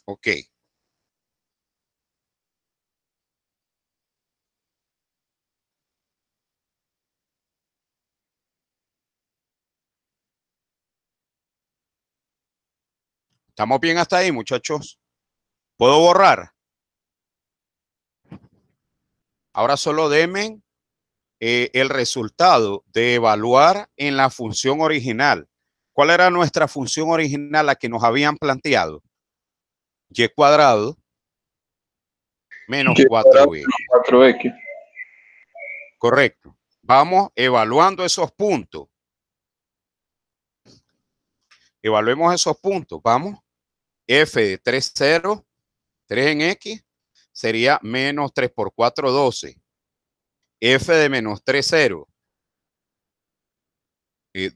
Ok. ¿Estamos bien hasta ahí, muchachos? ¿Puedo borrar? Ahora solo denme el resultado de evaluar en la función original. ¿Cuál era nuestra función original, la que nos habían planteado? Y cuadrado menos 4x. 4x. Correcto. Vamos evaluando esos puntos. Evaluemos esos puntos. Vamos. F de 3, 0, 3 en X, sería menos 3 por 4, 12. F de menos 3, 0,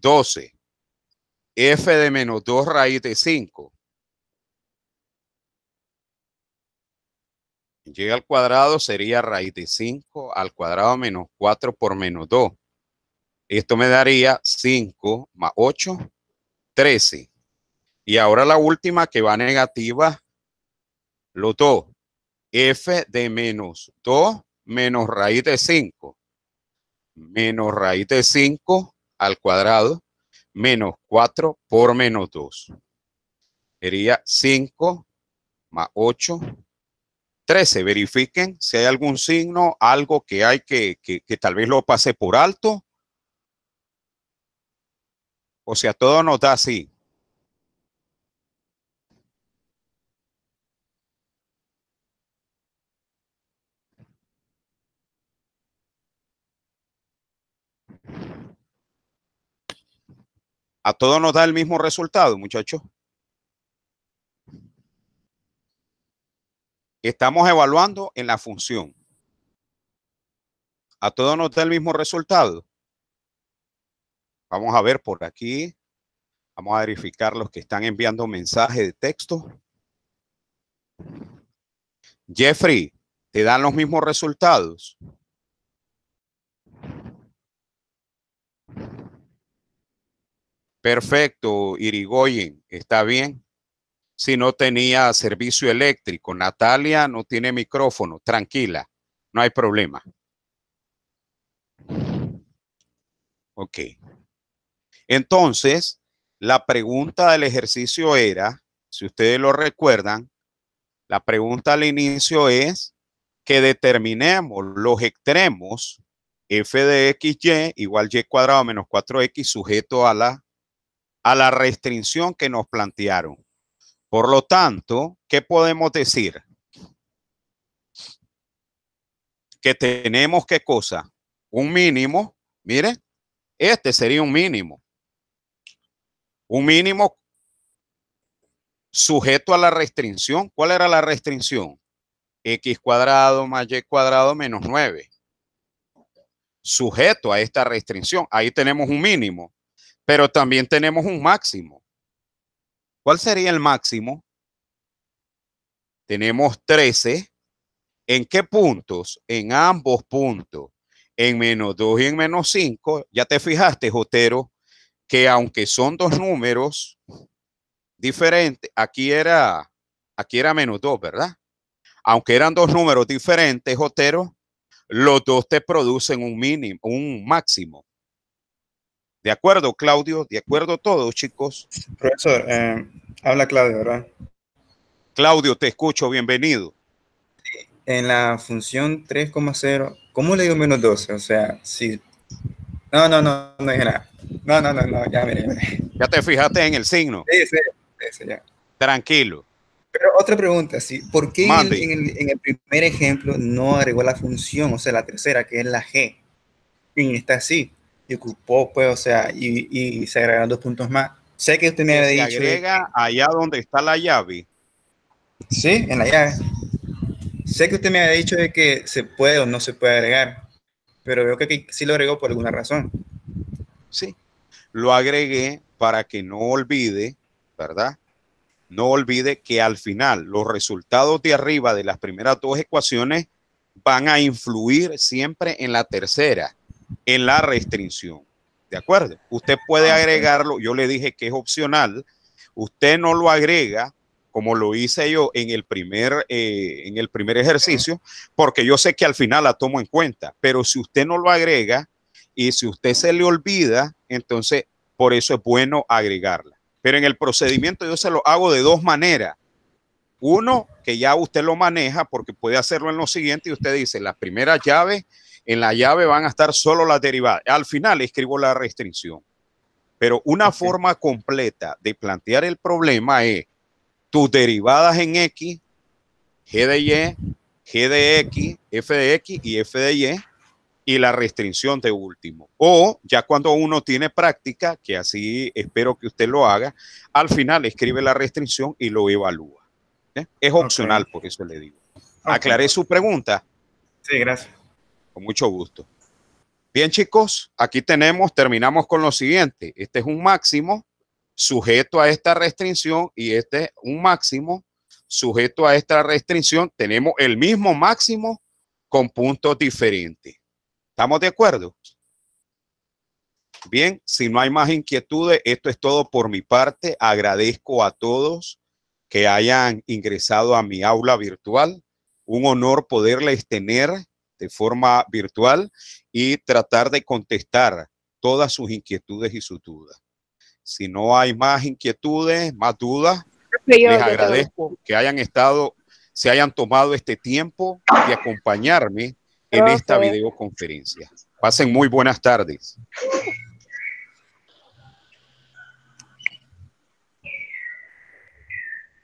12. F de menos 2 raíz de 5. Y al cuadrado sería raíz de 5 al cuadrado menos 4 por menos 2. Esto me daría 5 más 8, 13. Y ahora la última que va negativa, los 2. F de menos 2 menos raíz de 5. Menos raíz de 5 al cuadrado menos 4 por menos 2. Sería 5 más 8, 13. Verifiquen si hay algún signo, algo que hay que tal vez lo pase por alto. O sea, todo nos da así. A todo nos da el mismo resultado, muchachos. Estamos evaluando en la función. A todo nos da el mismo resultado. Vamos a ver por aquí. Vamos a verificar los que están enviando mensajes de texto. Jeffrey, ¿te dan los mismos resultados? Perfecto, Irigoyen, está bien. Si no tenía servicio eléctrico, Natalia no tiene micrófono, tranquila, no hay problema. Ok. Entonces, la pregunta del ejercicio era, si ustedes lo recuerdan, la pregunta al inicio es que determinemos los extremos f de xy igual y cuadrado menos 4x sujeto a la restricción que nos plantearon. Por lo tanto, ¿qué podemos decir? que tenemos, ¿qué cosa? Un mínimo, mire, este sería un mínimo. Un mínimo sujeto a la restricción. ¿Cuál era la restricción? X cuadrado más Y cuadrado menos 9. Sujeto a esta restricción. Ahí tenemos un mínimo, pero también tenemos un máximo. ¿Cuál sería el máximo? Tenemos 13. ¿En qué puntos? En ambos puntos. En menos 2 y en menos 5. Ya te fijaste, Jotero, que aunque son dos números diferentes, aquí era menos 2, ¿verdad? Aunque eran dos números diferentes, Jotero, los dos te producen un mínimo, un máximo. ¿De acuerdo, Claudio? ¿De acuerdo todos, chicos? Profesor, habla Claudio, ¿verdad? Claudio, te escucho, bienvenido. En la función 3,0, ¿cómo le digo menos 12? O sea, si... No dije nada. No, ya miré. ¿Ya te fijaste en el signo? Sí, ya. Tranquilo. Pero otra pregunta, ¿sí? ¿Por qué Mande. en el primer ejemplo no agregó la función, o sea, la tercera, que es la G? Y está así, y ocupó, pues, o sea, y se agregaron 2 puntos más. Sé que usted me había dicho... Se agrega allá donde está la llave. Sí, en la llave. Sé que usted me había dicho de que se puede o no se puede agregar, pero veo que aquí sí lo agregó por alguna razón. Sí, lo agregué para que no olvide, ¿verdad? No olvide que al final los resultados de arriba de las primeras dos ecuaciones van a influir siempre en la tercera, en la restricción. ¿De acuerdo? Usted puede agregarlo, yo le dije que es opcional, usted no lo agrega como lo hice yo en el primer ejercicio, porque yo sé que al final la tomo en cuenta, pero si usted no lo agrega y si usted se le olvida, entonces por eso es bueno agregarla. Pero en el procedimiento yo se lo hago de dos maneras. Uno, que ya usted lo maneja porque puede hacerlo en lo siguiente y usted dice, las primeras llaves, en la llave van a estar solo las derivadas. Al final escribo la restricción. Pero una forma completa de plantear el problema es tus derivadas en X, G de Y, G de X, F de X y F de Y la restricción de último. O ya cuando uno tiene práctica, que así espero que usted lo haga, al final escribe la restricción y lo evalúa. Es opcional, por eso le digo. ¿Aclaré su pregunta? Sí, gracias. Con mucho gusto. Bien, chicos, aquí terminamos con lo siguiente. Este es un máximo sujeto a esta restricción y este es un máximo sujeto a esta restricción. Tenemos el mismo máximo con puntos diferentes. ¿Estamos de acuerdo? Bien, si no hay más inquietudes, esto es todo por mi parte. Agradezco a todos que hayan ingresado a mi aula virtual. Un honor poderles tener de forma virtual y tratar de contestar todas sus inquietudes y sus dudas. Si no hay más inquietudes, más dudas, les agradezco que se hayan tomado este tiempo de acompañarme en esta videoconferencia. Pasen muy buenas tardes.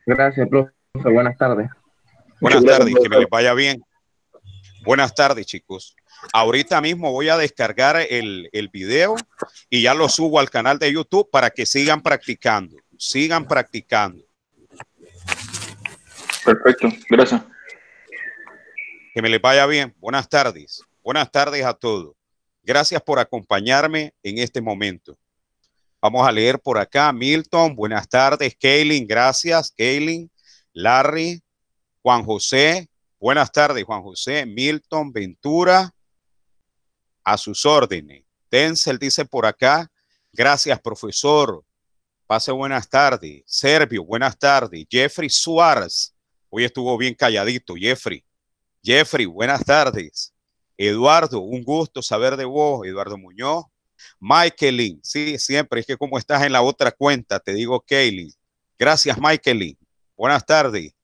Gracias, profe. Buenas tardes. Buenas tardes, que me les vaya bien. Buenas tardes, chicos. Ahorita mismo voy a descargar el video y ya lo subo al canal de YouTube para que sigan practicando. Sigan practicando. Perfecto, gracias. Que me les vaya bien. Buenas tardes. Buenas tardes a todos. Gracias por acompañarme en este momento. Vamos a leer por acá. Milton, buenas tardes. Kaylin, gracias. Kaylin, Larry, Juan José. Buenas tardes, Juan José. Milton, Ventura, a sus órdenes. Denzel dice por acá, gracias, profesor. Pase buenas tardes. Servio, buenas tardes. Jeffrey Suárez, hoy estuvo bien calladito, Jeffrey. Jeffrey, buenas tardes. Eduardo, un gusto saber de vos, Eduardo Muñoz. Michaelin, sí, siempre, es que como estás en la otra cuenta, te digo Kaylin. Gracias, Michaelin. Buenas tardes.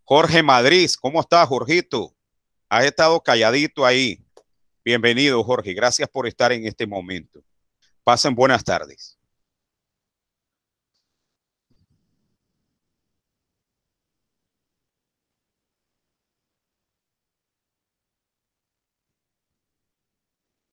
Jorge Madrid, ¿cómo estás, Jorgito? Has estado calladito ahí. Bienvenido, Jorge. Gracias por estar en este momento. Pasen buenas tardes.